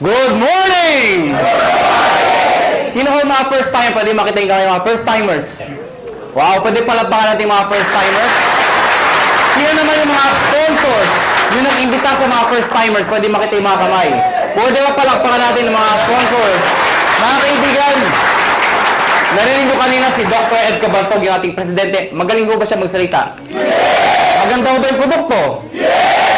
Good morning! Sino ho mga first time? Pwede makita yung mga first timers. Wow, pwede palapakan natin mga first timers. Sino naman yung mga sponsors yung nag-imbita sa mga first timers? Pwede makita yung mga kamay. Pwede ba palakpakan natin yung mga sponsors? Mga kaibigan, narinig ko kanina si Dr. Ed Cabantog, yung ating presidente. Magaling ko ba siya magsalita? Maganda ba yung produkto?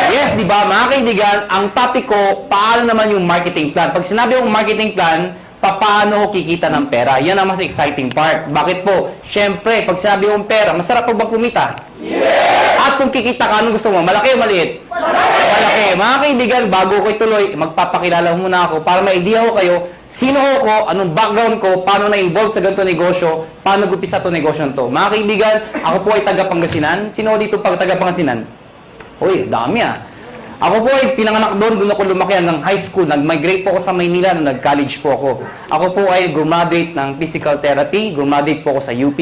Yes, di ba? Mga kaibigan, ang topic ko, paano naman yung marketing plan? Pag sinabi yung marketing plan, paano ko kikita ng pera? Yan ang mas exciting part. Bakit po? Siyempre, pag sinabi yung pera, masarap pa bang kumita? Yes! At kung kikita ka, anong gusto mo? Malaki o maliit? Malaki. Mga kaibigan, bago ko ituloy, magpapakilala muna ako para may idea ko kayo, sino ko, anong background ko, paano na-involve sa ganito negosyo, paano gupisa ito negosyo to. Mga kaibigan, ako po ay taga Pangasinan. Sino dito pag taga Pangasinan? Uy, dami ah. Ako po ay pinanganak doon ako lumaki ng high school. Nag-migrate po ako sa Maynila nung nag-college po ako. Ako po ay graduate ng physical therapy, graduate po ako sa UP.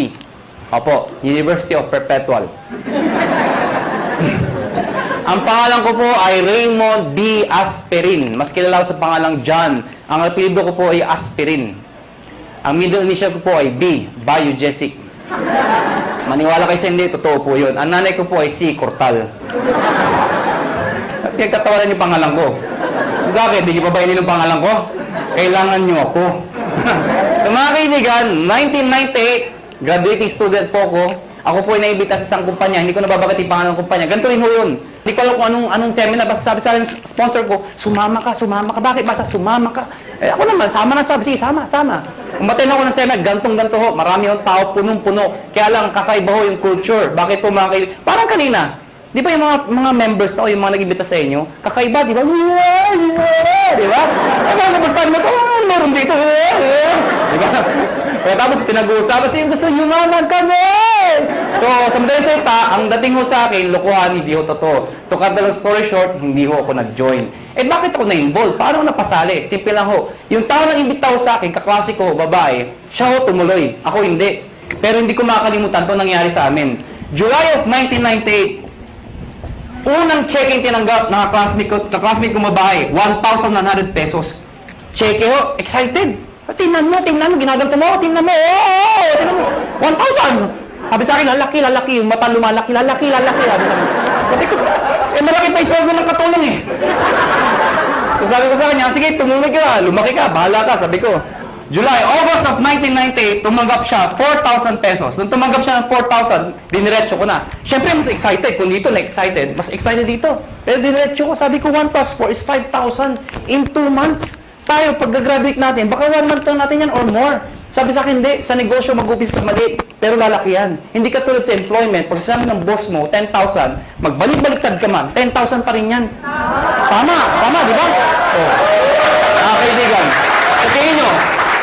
Opo, University of Perpetual. Ang pangalan ko po ay Raymond B. Asperin. Mas kilala ko sa pangalang John. Ang apelyido ko po ay Asperin. Ang middle initial ko po ay B. Biogesic. Maniwala kayo sa hindi, totoo po yun. Ang nanay ko po ay C. Cortal. Pinagtatawanan yung pangalan ko. Bakit? Hindi niyo pa ba inin yung pangalan ko? Kailangan niyo ako. So mga kaibigan, 1998, graduating student po ako. Ako po ay naibita sa isang kumpanya. Hindi ko nababagat yung pangalan ng kumpanya. Ganito rin ho yun. Hindi ko alam kung anong seminar. Basta sabi sa akin, sponsor ko, sumama ka, sumama ka. Bakit? Basta sumama ka. Eh, ako naman, sama na sabi. Sige, sama. Umaten ako ng seminar, gantong-ganto ho. Marami yung tao, punong-puno. Kaya lang, kakaiba ho yung culture. Bakit po mga kaibigan? Parang kanina. Di ba yung mga members na o yung mga nag-imbita sa inyo, kakaiba, di ba? Di ba? Tapos basta mo ito, meron dito. Di ba? Kaya tapos pinag-uusapan siya, gusto yumaman kami! So, sa madaling salita, ang dating ho sa akin, lokohan, hindi ho totoo. To cut the long story short, hindi ho ako nag-join. Eh bakit ako na-involve? Paano ako napasali? Simple lang ho. Yung tao na imbita ho sa akin, kaklase ko, babae, siya ho tumuloy. Ako hindi. Pero hindi ko makakalimutan ito nangyari sa amin. July of 1998, unang check-in tinanggap ng classmate ko babae, 1,900 pesos. Check ho, excited. Tingnan mo, ginagamsa mo, tingnan mo, tingnan mo, 1,000. Sabi sa akin, lalaki, yung mata lumalaki, lalaki. Sabi ko, malaki pa yung sweldo ng katulong eh. So sabi ko sa kanya, sige, tumuloy ka, lumaki ka, bahala ka, sabi ko. August of 1998, tumanggap siya 4,000 pesos. Nung tumanggap siya ng 4,000, diniretso ko na. Siyempre, mas excited. Kung dito na-excited, mas excited dito. Pero diniretso ko, sabi ko, 1 plus 4 is 5,000 in 2 months. Tayo, pag-graduate natin, baka 1 month lang natin yan or more. Sabi sa akin, hindi. Sa negosyo, mag-upis sa mali. Pero lalaki yan. Hindi ka tulad sa employment. Pag sabi ng boss mo, 10,000, magbalik-baliktad ka man, 10,000 pa rin yan. Tama, di ba? Oh. Kaibigan, sa tingin nyo,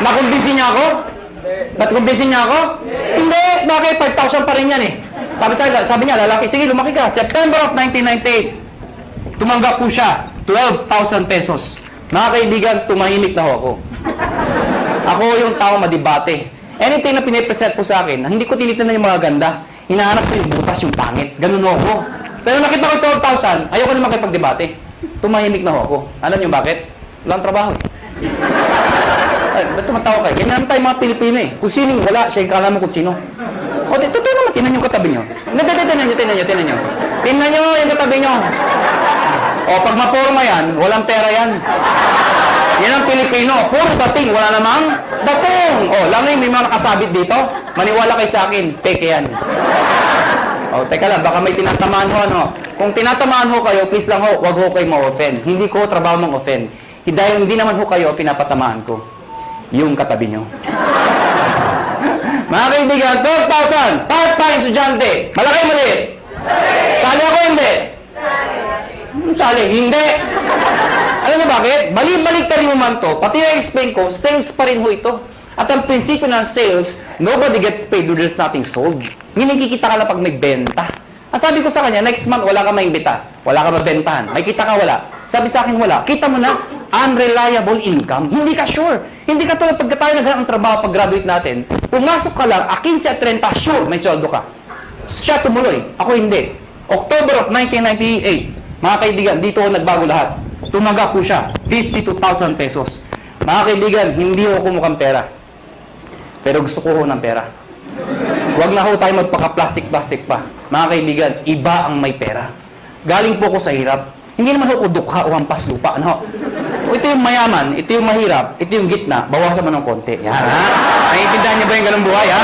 nakumbinsin niya ako? Nakumbinsin niya ako? Hindi. Bakit? 5,000 pa rin yan eh. Sabi niya, lalaki, sige, lumaki ka. September of 1998, tumanggap po siya, 12,000 pesos. Mga kaibigan, tumahimik na ho ako. Ako yung tao madibate. Anything na pinipresent po sa akin, hindi ko tinitingnan yung mga ganda. Hinahanap ko yung butas, yung pangit. Ganun ho ako. Pero nakita ko 12,000, ayoko naman kayo pagdebate. Tumahimik na ho ako. Alam niyo bakit? Walang trabaho. Ay, ba't tumatawa kayo? Ganyan naman tayo mga Pilipino eh. Kung sinong wala, siya yung kala mo kung sino. O, totoo naman, tinan yung katabi nyo. Tinan nyo. Tinan nyo yung katabi nyo. O, pag maporma yan, walang pera yan. Yan ang Pilipino. Puro dating, wala namang datong. O, lang yung may mga nakasabit dito. Maniwala kayo sa akin, peke yan. O, teka lang, baka may tinatamaan ho, ano. Kung tinatamaan ho kayo, please lang ho, wag ho kayo ma-offend. Hindi ko trabaho mang-offend. Dahil hindi naman ho kayo pinapatamaan ko. Yung katabi nyo. Mga kaibigan, 12,000, part-time estudyante. Malaki maliit? Sali ako hindi? Sali, hindi. Alam mo bakit? Balik rin mo man to. Pati na-explain ko, sales pa rin ho ito. At ang prinsipyo ng sales, nobody gets paid when there's nothing sold. Kikita ka lang pag may benta. Ang sabi ko sa kanya, next month wala ka maimbita. Wala ka mabentahan. May kita ka wala. Sabi sa akin wala. Kita mo na, unreliable income. Hindi ka sure. Hindi ka tulad pagka tayo naghanap ng trabaho pag-graduate natin. Pumasok ka lang, 15 at 30, sure, may sweldo ka. Siya tumuloy. Ako hindi. October of 1998, mga kaibigan, dito ako nagbago lahat. Tumaga po siya, 52,000 pesos. Mga kaibigan, hindi ako mukhang pera. Pero gusto ko ng pera. Huwag na ho tayo magpaka-plastic-plastic pa. Mga kaibigan, iba ang may pera. Galing po ako sa hirap. Hindi naman ako dukha o hampas lupa. Ano? Ito yung mayaman, ito yung mahirap, ito yung gitna, bawasan mo ng konti. Yan, ha? Naiintindihan niyo ba yung ganung buhay, ha?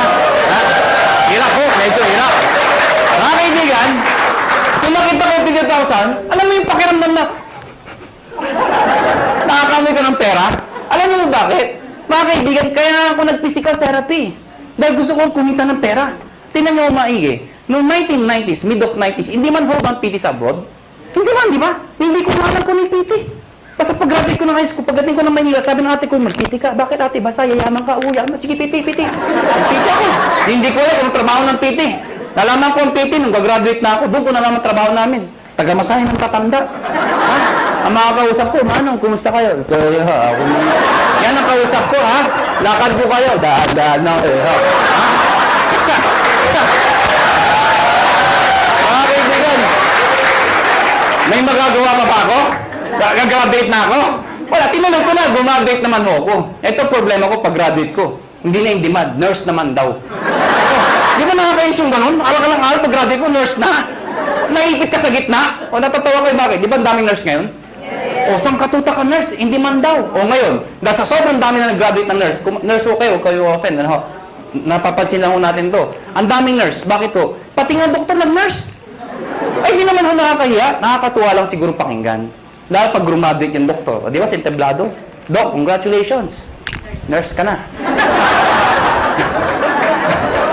Hirap po, medyo hirap. Mga kaibigan, kung nakita ko 50,000, alam mo yung pakiramdam na nakakamay ka ng pera? Alam niyo bakit? Mga kaibigan, kaya ako nag-physical therapy. Dahil gusto kong kumita ng pera. Tingnan niyo maigi. Noong 1990s, mid of 90s, hindi man hold ang PT sa abroad. Hindi man, di ba? Hindi ko alam ko ng PT. Basta pag-graduate ko ng high school, pagdating ko ng Manila, sabi ng ate ko, mag-PT ka. Bakit ate? Basta yayaman ka, uya. Sige, PT. PT ako. Hindi ko alam kung trabaho ng PT. Nalaman ko ang PT nung gagraduate na ako. Doon ko nalaman trabaho namin. Taga-masahe ng tatanda. Ha? Ang mga kausap ko, Manong, kumusta kayo? Kaya ha, ako muna. Yan ang kausap ko, ha? Lakad ko kayo. Daan na, ha? Mga kaibigan, may magagawa pa ba ako? Gagraduate na ako? Wala, tinanong ko na, gumagraduate naman ako. Ito problema ko pag-graduate ko. Hindi na in demand, nurse naman daw. Di ba nakakayos yung ganun? Alang-alang pag-graduate ko, nurse na. Naipit ka sa gitna? O natatawa kayo bakit? Di ba ang daming nurse ngayon? O saan katuta ka nurse? In demand daw. O ngayon, dahil sa sobrang dami na nag-graduate ng nurse, nurse ko kayo, kayo offend, ano? Napapansin lang ho natin to. Ang daming nurse, bakit to? Pati nga doktor nag-nurse. Ay, di naman ho nakakahiya. Nakakatuwa lang siguro pakinggan. Dahil pag graduate yung doktor, di ba, sinteblado? Doc, congratulations. Nurse ka na.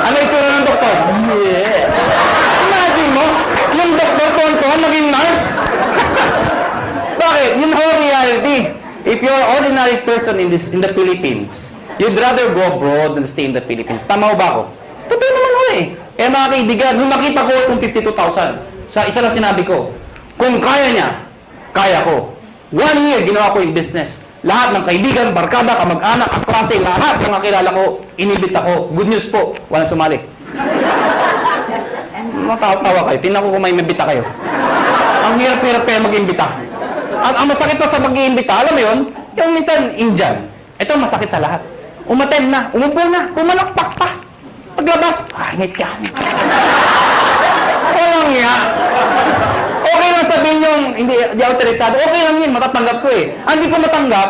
Ano itsura ng doktor? Yeah. Imagine mo, yung doktor tonton naging nurse. Bakit? Yun ho reality. If you're an ordinary person in the Philippines, you'd rather go abroad than stay in the Philippines. Tama ho ba ako? Totoo naman ho eh. Eh mga kaibigan, nung nakita ko itong 52,000, sa isa lang sinabi ko, kung kaya niya, kaya ko. 1 year, ginawa ko yung business. Lahat ng kaibigan, barkada, kamag-anak, kaklase, lahat ng kakilala ko, inibit ako. Good news po, walang sumali. Matawa kayo. Tingnan ko kung may mabita kayo. Ang hirap-hirap kayo mag-imbita. Ang masakit pa sa mag-iimbita, alam mo yun? Yung minsan, Indian. Ito masakit sa lahat. Umaten na, umupo na, pumalakpak pa. Paglabas, ngit ka. Walang nga. Okay lang sabihin yung hindi autorisado. Okay lang yun, matatanggap ko eh. Ang hindi ko matanggap,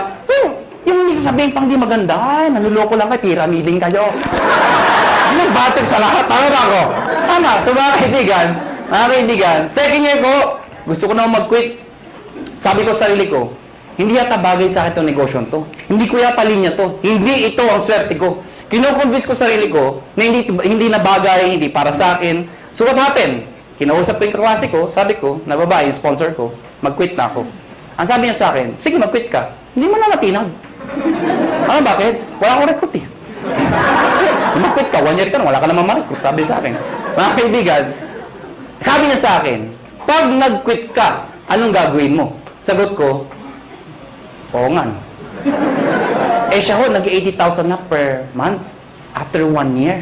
yung sasabihin pang di maganda, ay, nanuloko lang kayo, pyramiding kayo. Nagbatid sa lahat, tama ba ako? Tama, so mga kaibigan, second year ko, gusto ko na mag-quit. Sabi ko sa sarili ko, hindi yata bagay sa akin itong negosyo to. Hindi ko yata linya to. Hindi ito ang swerte ko. Kino-convince ko sa sarili ko na hindi na bagay, hindi para sa akin. So what happened? Kinausap ko yung kaklase ko, sabi ko, na babae, yung sponsor ko, mag-quit na ako. Ang sabi niya sa akin, sige mag-quit ka. Hindi mo na natinag. Ano bakit? Wala akong recruit eh. Mag-quit ka, 1 year ka na, wala ka naman ma-recruit. Sabi sa akin. Mga kaibigan, sabi niya sa akin, pag nag-quit ka, anong gagawin mo? Sagot ko, oo nga. Eh siya ho, nag-80,000 na per month after 1 year.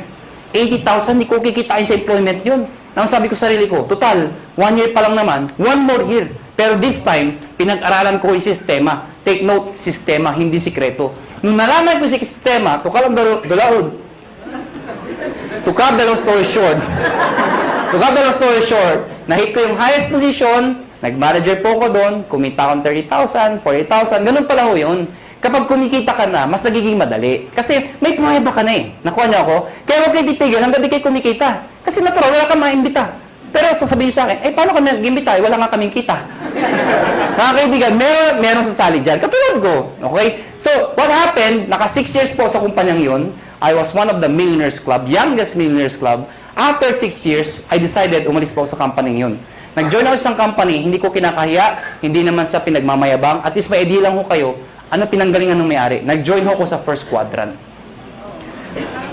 80,000, hindi ko kikitain sa employment yun. Nang sabi ko sa sarili ko, total, 1 year pa lang naman, 1 more year. Pero this time, pinag-aralan ko yung sistema. Take note, sistema, hindi sikreto. Nung nalaman ko yung sistema, to cut the long story short, nahit ko yung highest position, nag-manager po ko doon, kumita akong 30,000, 40,000, ganun pala ho yun. Kapag kumikita ka na, mas nagiging madali. Kasi may pruweba ka na eh. Nakuha niyo ako? Kaya huwag kayo titigil hanggang di kayo kumikita. Kasi natural, wala kang maimbita. Pero sasabihin sa akin, paano kami nag-imbita? Wala nga kaming kita. Mga kaibigan, meron sasali dyan. Katulad ko. Okay? So, what happened, naka 6 years po sa kumpanyang yun. I was one of the millionaires club, youngest millionaires club. After 6 years, I decided umalis po sa company yun. Nag-join ako sa isang company, hindi ko kinakahiya, hindi naman sa pinagmamayabang. At least may idea lang ko kayo, ano pinanggalingan ng may-ari. Nag-join ako sa first quadrant.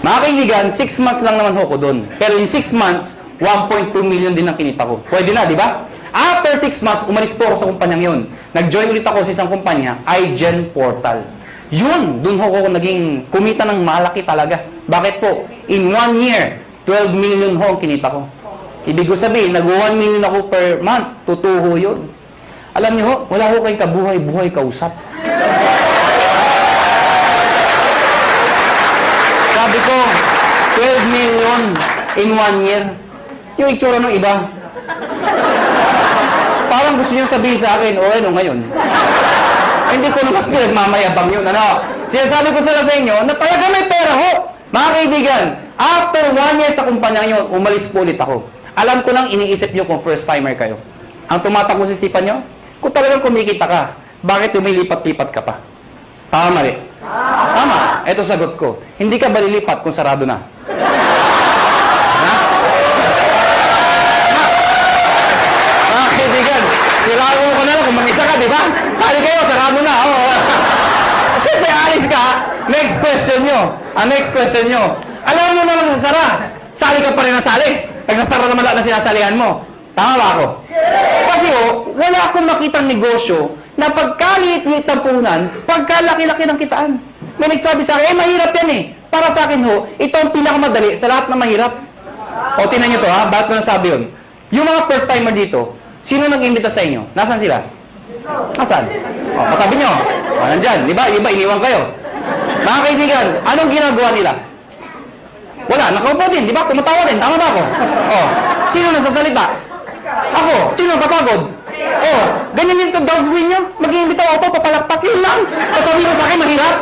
Mga kaibigan, 6 months lang naman ako doon. Pero in 6 months, 1.2 million din ang kinita ko. Pwede na, di ba? After 6 months, umalis po ako sa kumpanyang yun. Nag-join ulit ako sa isang kumpanya, iGen Portal. Yun, doon ako naging kumita ng malaki talaga. Bakit po? In 1 year, 12 million ho ang kinita ko. Ibig ko sabihin, nag-1 million ako per month. Tutuho yun. Alam niyo ho, wala ho kayong kabuhay-buhay kausap. Sabi ko, 12 million in 1 year. Yung itsura ng iba. Parang gusto niyo sabihin sa akin, o ano ngayon? Hindi ko naman pinagmamayabang yun, ano? Sinasabi ko sa inyo na talaga may pera ho. Mga kaibigan, after 1 year sa kumpanya nyo, umalis po ulit ako. Alam ko lang iniisip nyo kung first timer kayo. Ang tumatakbo sa isipan nyo, kung talagang kumikita ka, bakit lumilipat-lipat ka pa? Tama mali? Tama. Ito sagot ko. Hindi ka ba lilipat kung sarado na? Ha? Mga kaibigan, sirado ko na lang kung mag-isa ka, di ba? Sali kayo, sarado na. Oh. Siyempre, alis ka. Next question nyo. Next question nyo. Alam mo naman sa sara. Sali ka pa rin na sali. Nagsasara naman lahat na sinasalihan mo. Tama ba ako? Kasi wala akong makitang negosyo na pagkaliit-liit ng puhunan, pagkalaki-laki ng kitaan. May nagsabi sa akin, mahirap yan eh. Para sa akin ito ang pinakamadali sa lahat ng mahirap. O, tinan nyo to ha, bakit ko nasabi yun? Yung mga first timer dito, sino nag-imbita sa inyo? Nasaan sila? Nasaan? O, katabi nyo. O, nandyan. Di ba? Iba, iniwan kayo. Mga kaibigan, anong ginagawa nila? Wala, nakaupo din, di ba? Tumatawa din, tama ba ako? Oh, sino nasasalita? Ako, sino napapagod? Oh, ganyan din ito gagawin nyo? Mag-iimbitaw ako, papalakpakin lang. Kasabi mo sa akin, mahirap.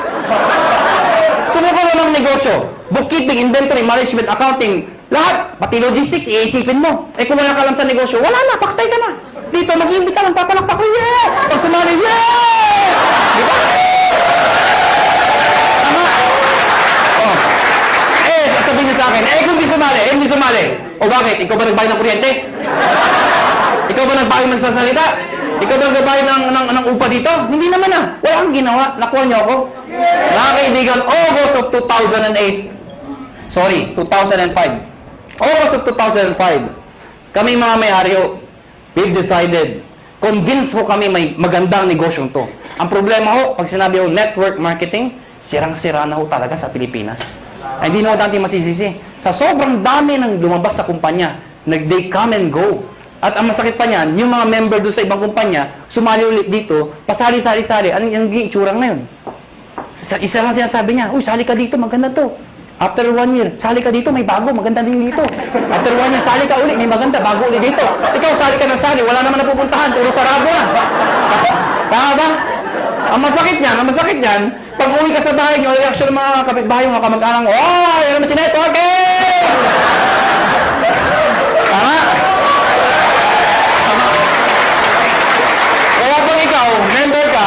Subukan mo ng negosyo. Bookkeeping, inventory, management, accounting, lahat, pati logistics, iisipin mo. Eh kung wala ka lang sa negosyo, wala na, paktay ka na. Dito, mag-iimbitaw lang, papalakpak ko, yeah! Pag sumali, yeah! Di ba? Sabihin niya sa akin, kung hindi sumali. O bakit? Ikaw ba nagbayad ng kuryente? Ikaw ba nagbayad ng sasalita? Ikaw ba nagbayad ng upa dito? Hindi naman ah. Wala kang ginawa. Nakuha niyo ako. Mga kaibigan, August of 2008. Sorry, 2005. August of 2005. Kami mga may-ari we've decided, convinced ko kami may magandang negosyong to. Ang problema ho, pag sinabi ho network marketing, sirang-sira na ho talaga sa Pilipinas. Ay, hindi na ho dati masisisi. Sa sobrang dami ng lumabas sa kumpanya, they come and go. At ang masakit pa niyan, yung mga member doon sa ibang kumpanya, sumali ulit dito, pasali-sali-sali. Anong itsura ngayon? Isa lang sinasabi niya, uy, sali ka dito, maganda to. After 1 year, sali ka dito, may bago, maganda din dito. After 1 year, sali ka ulit, may maganda, bago ulit dito. Ikaw, sali ka ng sali, wala naman napupuntahan, puro sarado na. Tama ba? Ang masakit niyan, pag uwi ka sa bahay niyo, reaction ng mga kapitbahay, mga kamag-anak mo, oh, yan naman si networking! Tama? Kaya pag ikaw, member ka,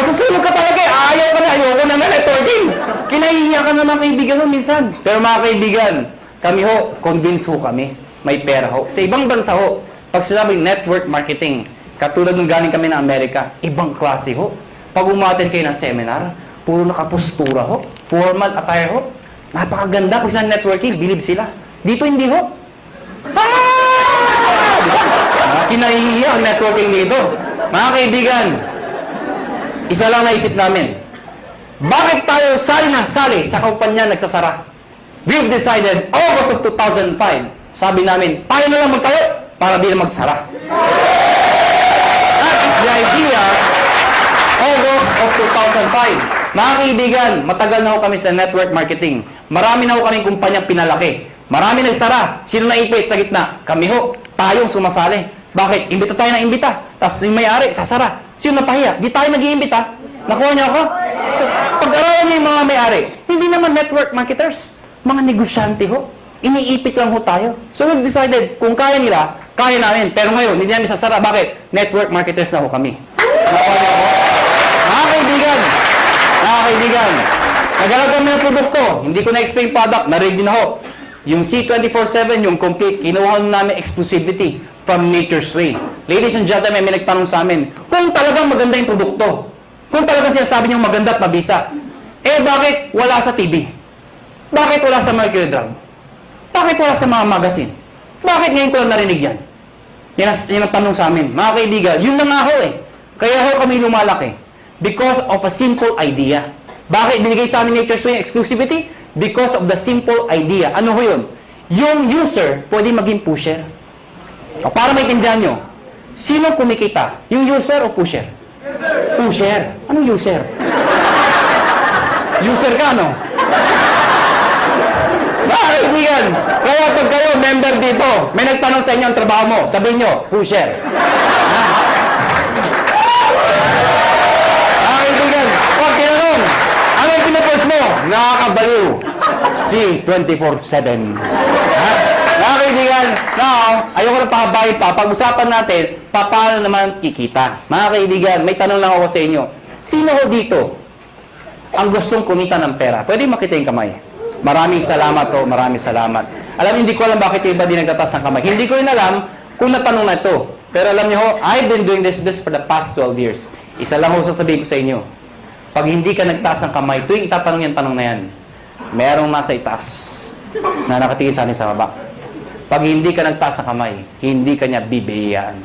masusulog ka talaga eh. Ayaw ka na, ayoko na networking. Kinahihiya ka naman kaibigan mo minsan. Pero mga kaibigan, kami ho, convince ho kami. May pera ho. Sa ibang bansa ho, pag sinabing network marketing, katulad nung galing kami ng Amerika, ibang klase ho. Pag umaten kayo ng seminar, puro nakapostura ho, formal attire ho. Napakaganda kung saan networking, believe sila. Dito hindi ho. Kinahihiya ang networking dito. Mga kaibigan, isa lang naisip namin. Bakit tayo sali na sali sa kumpanya nagsasara? We've decided, August of 2005, sabi namin, tayo na lang magtayo para bilang magsara. That is the idea, August of 2005. Mga kaibigan, matagal na ho kami sa network marketing. Marami na ho kaming kumpanyang pinalaki. Marami nagsara. Sino naipit sa gitna? Kami ho. Tayong sumasali. Bakit? Imbita tayo na imbita. Tapos yung may-ari, sasara. Sino napahiya? Di tayo nag-iimbita. Nakuha niyo ako? So, pag-aralan niyo yung mga may-ari, hindi naman network marketers. Mga negosyante ho. Iniipit lang ho tayo. So we've decided, kung kaya nila, kaya namin. Pero ngayon, hindi namin sasara. Bakit? Network marketers na ho kami. Nakuha niyo ako? Mga kaibigan, naghanap kami ng produkto. Hindi ko na-explain product. Na-ready na ho. Yung C24/7, yung complete, kinuha namin exclusivity from Nature's Way. Ladies and gentlemen, may nagtanong sa amin, kung talagang maganda yung produkto, kung talagang sinasabi niyong maganda at mabisa, bakit wala sa TV? Bakit wala sa Mercury Drug? Bakit wala sa mga magazine? Bakit ngayon ko lang narinig yan? Yan ang tanong sa amin. Mga kaibigan, yun na nga ho eh. Kaya ho kami lumalaki. Because of a simple idea. Bakit binigay sa amin Nature's Way exclusivity? Because of the simple idea. Ano ho yun? Yung user, pwede maging pusher. O para maintindihan nyo, Sino kumikita? Yung user o pusher? Pusher. Anong user? User ka, no? Kaibigan, kaya pag kayo member dito, may nagtanong sa inyo ang trabaho mo, sabihin nyo, pusher. Kaibigan, pag tinanong, ano yung pinupost mo? Nakakabaliw. Si 24/7. Kaibigan, now, ayoko na pakabahin pa. Pag-usapan natin, paano naman kikita? Mga kaibigan, may tanong lang ako sa inyo. Sino ho dito ang gustong kumita ng pera? Pwede makita yung kamay. Maraming salamat po, maraming salamat. Alam niyo, hindi ko alam bakit yung iba di nagtatas ng kamay. Hindi ko rin alam kung natanong na ito. Pero alam niyo ho, I've been doing this for the past 12 years. Isa lang ho sasabihin ko sa inyo. Pag hindi ka nagtaas ng kamay, tuwing tatanong yung tanong na yan, merong nasa itaas na nakatingin sa atin sa baba. Pag hindi ka nagtaas ng kamay, hindi ka niya bibigyan.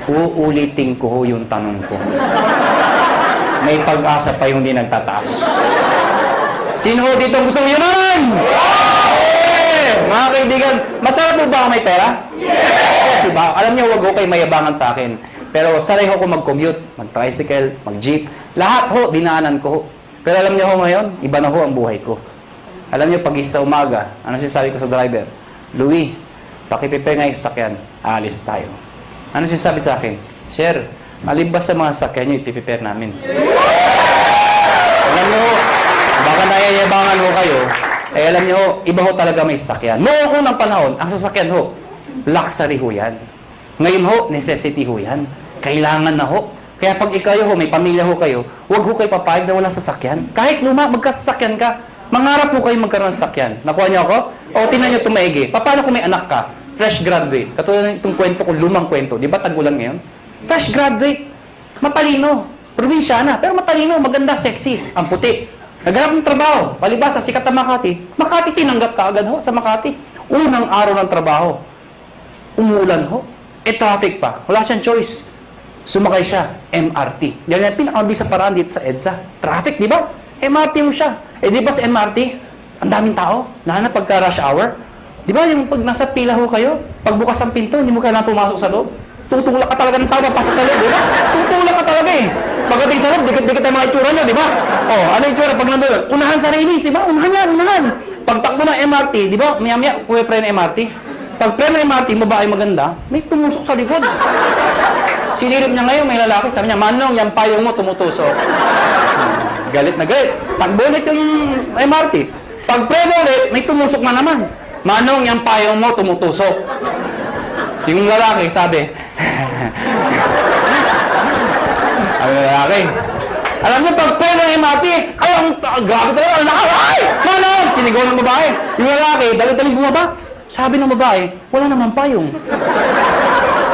Uulitin ko ho yung tanong ko. May pag-asa pa yung hindi nagtataas. Sino ho dito gusto mo yunan? Mga kaibigan, masarap mo ba ako may pera? Yes! Diba? Alam niyo, wag ho kayo mayabangan sa akin. Pero sanay ho ko mag-commute, mag-tricycle, mag-jeep. Lahat ho, dinaanan ko ho. Pero alam niyo ho ngayon, iba na ho ang buhay ko. Alam niyo, pag isa umaga, ano sinasabi ko sa driver? Louie, pakipipe nga yung sakyan, aalis tayo. Ano sinasabi sa akin? Sir, alin ba sa mga sakyan niyo ipiprepare namin? Alam niyo ho, baka nayayabangan ho kayo, eh alam niyo ho, iba ho talaga may sasakyan. Noong unang panahon, ang sasakyan ho, luxury ho yan. Ngayon ho, necessity ho yan. Kailangan na ho. Kaya pag ikaw ho, may pamilya ho kayo, huwag ho kayo papayag na walang sasakyan. Kahit luma, magkasasakyan ka. Mangarap ho kayo magkaroon ng sasakyan. Nakuha niyo ako? O, tingnan niyo itong maigi. Paano kung may anak ka? Fresh graduate. Katulad itong kwento ko, lumang kwento. Di ba tag-ulan ngayon? Fresh graduate. Matalino. Probinsyana. Pero matalino, maganda, sexy. Ang puti. Naghanap ng trabaho. Palibasa, sikat na Makati. Makati, tinanggap ka agad ho sa Makati. Unang araw ng trabaho. Umuulan ho. Traffic pa. Wala siyang choice. Sumakay siya. MRT. Yan yung pinakamabis sa paraan dito sa EDSA. Traffic, di ba? MRT mo siya. Di ba sa MRT, ang daming tao. Lalo na pagka rush hour. Di ba yung pag nasa pila ho kayo, pagbukas ng pinto, hindi mo kailangan pumasok sa loob. Tutulak ka talaga ng tao, papasok sa loob, di ba? Tutulak ka talaga eh. Pagdating sa loob, dikit-dikit ang mga itsura nyo, di ba? Ano yung itsura pag nandun? Unahan sa release, di ba? Unahan yan, unahan. Pagtakbo ng MRT, di ba? Maya-maya, puwe-pre ng MRT. Pag pre ng MRT, babae maganda, may tumusok sa likod. Sinilip niya ngayon, may lalaki. Sabi niya, Manong, yung payong mo tumutusok. Galit na galit. Takbo ulit yung MRT. Pag pre ulit, may tumusok na naman. Manong, yung payong mo tumutusok. Yung lalaki, sabi, ang lalaki, alam niyo, pag pre ng MRT, ay, ang grabe talaga, ang nakaway! Manong! Sinigaw ng babae. Yung lalaki, dalit-dalit bumaba. Sabi ng babae, wala naman payong.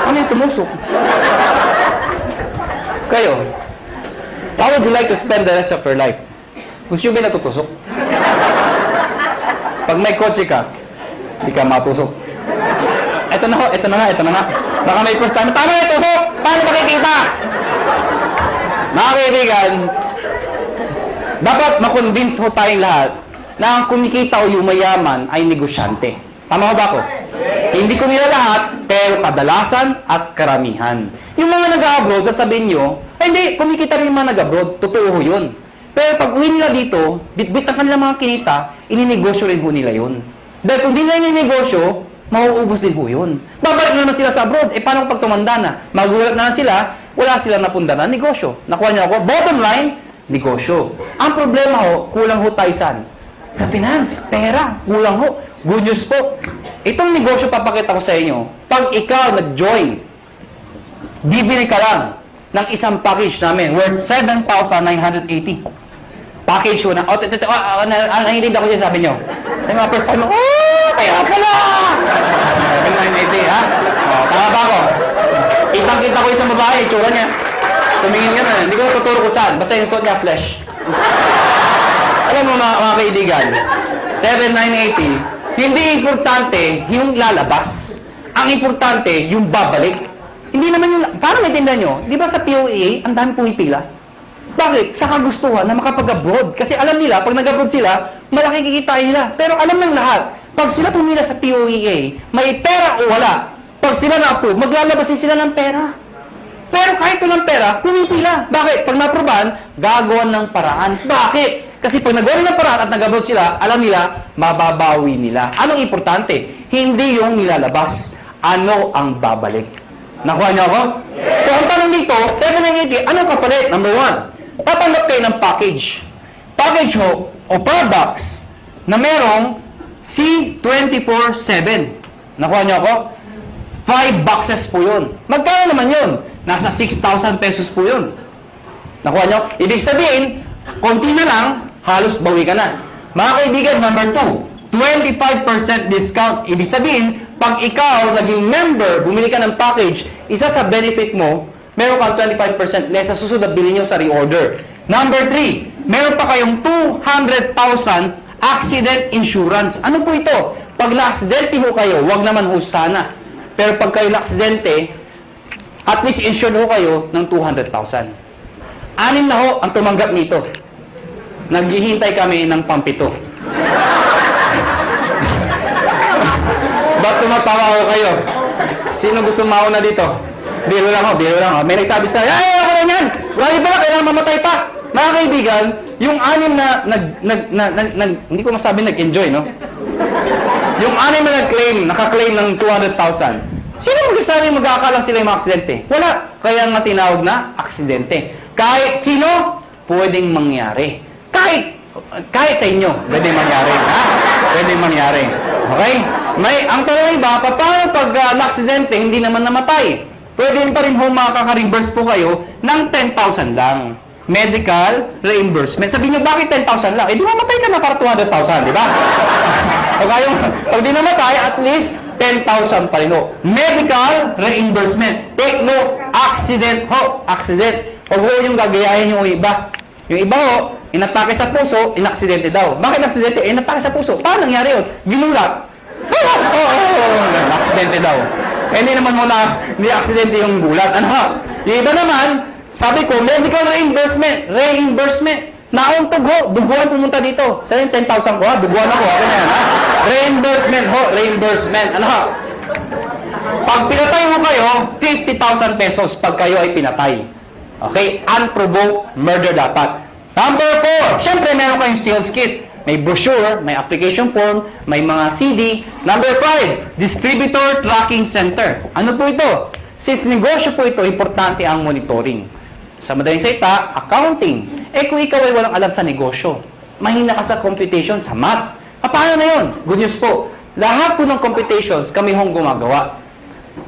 Ano yung tumusok? Kayo, how would you like to spend the rest of your life? Gusto nyo ba natutusok? Pag may kotse ka, di ka matusok. Ito na ho, ito na nga. Baka may first time, tama na tusok! Paano makikita? Mga kaibigan, dapat makonvince ho tayong lahat na ang kumikita o yumayaman ay negosyante. Tama ba ako? Hindi ko nila lahat, pero kadalasan at karamihan. Yung mga nag-abroad, sasabihin nyo, ay hindi, kumikita rin yung mga nag-abroad. Totoo ho yun. Pero pag uwi nila dito, bit-bit ang kanilang mga kinita, ininegosyo rin ho nila yun. Dahil kung di nila ininegosyo, mauubos din ho yun. Babalik na naman sila sa abroad. Paano pag tumanda na? Magulat na sila, wala silang napunda na negosyo. Nakuha niyo ako? Bottom line, negosyo. Ang problema ho, kulang ho tayo saan? Sa finance, pera, kulang ho. Good news po. Itong negosyo papakita ko sa inyo. Pag ikaw nag-join, bibili ka lang ng isang package namin worth 7,980. Package ho na. Nahilig ako dyan, sabi nyo. Sa mga first time, kaya pala! 7,980, ha? Tama ba ako? Kitang-kita ko isang babae, itsura niya. Tumingin ka na. Hindi ko tuturo ko saan. Basta yung suot niya, flesh. Alam mo mga kaibigan, 7,980, hindi importante yung lalabas. Ang importante, yung babalik. Hindi naman yung... Paano maintindihan nyo? Di ba sa POEA, ang dami pumipila? Bakit? Sa kagustuhan na makapag-abroad. Kasi alam nila, pag nag-abroad sila, malaki kikitain nila. Pero alam ng lahat, pag sila pumila sa POEA, may pera o wala, pag pag sila na-approve, maglalabas din sila ng pera. Pero kahit walang pera, pumipila. Bakit? Pag na-approvean, gagawa ng paraan. Bakit? Kasi pag nagawa ng paraan at nag-approve sila, alam nila, mababawi nila. Anong importante? Hindi yung nilalabas. Ano ang babalik? Nakuha niyo ako? So, ang tanong dito, 780, anong kapalit? Number 1, tatanggap kayo ng package. Package ho, o products, na merong C24/7. Nakuha niyo ako? 5 boxes po yun. Magkano naman yun? Nasa 6,000 pesos po yun. Nakuha niyo? Ibig sabihin, konti na lang, halos bawi ka na. Mga kaibigan, number 2, 25% discount. Ibig sabihin, pag ikaw naging member, bumili ka ng package, isa sa benefit mo, meron kang 25% less sa susunod na bilhin nyo sa reorder. Number 3, meron pa kayong 200,000 accident insurance. Ano po ito? Pag na-aksidente ho kayo, wag naman ho sana. Pero pag kayo na-aksidente, at least insured ho kayo ng 200,000. 6 na ho ang tumanggap nito. Naghihintay kami ng pampito. Ba't tumatawa ko kayo? Sino gusto mauna dito? Biro lang ho, biro lang ho. May nagsabi sa ay, ako na yan! Wala pala, kailangan mamatay pa! Mga kaibigan, yung 6 na hindi ko masabi nag-enjoy, no? Yung 6 na naka-claim ng 200,000. Sino magsasabi magkakalang sila yung mga aksidente? Wala. Kaya nga tinawag na aksidente. Kahit sino, pwedeng mangyari. Kahit sa inyo, pwedeng mangyari. Ha? Pwedeng mangyari. Okay? Ang tanong iba, paano pag na-aksidente, hindi naman namatay? Pwede pa rin ho makaka-reimburse po kayo ng 10,000 lang. Medical reimbursement. Sabihin nyo, bakit 10,000 lang? Eh, di mamatay ka na para 200,000, di ba? Pag di namatay, at least 10,000 pa rin ho. Medical reimbursement. Take note, accident ho. Accident. Huwag ho yung gagayahin yung iba. Yung iba ho, inatake sa puso, inaksidente daw. Bakit inaksidente? Eh, inatake sa puso. Paano nangyari yun? Ginulat. Aksidente daw. Eh, hindi naman muna, hindi aksidente yung gulat. Ano? Yung iba naman, sabi ko, medical reimbursement. Reimbursement. Nauntog ho, duguan pumunta dito. Saan yung 10,000 ko ha? Duguan ako. Ako na yan ha? Reimbursement ho, reimbursement. Ano ha? Pag pinatay mo kayo, 50,000 pesos pag kayo ay pinatay. Okay? Unprovoked murder dapat. Number 4, syempre meron kayong sales kit. May brochure, may application form, may mga CD. Number 5, distributor tracking center. Ano po ito? Since negosyo po ito, importante ang monitoring. Sa madaling salita, accounting. Eh kung ikaw ay walang alam sa negosyo, mahina ka sa computation, sa math. Paano na yun? Good news po. Lahat po ng computations kami hong gumagawa.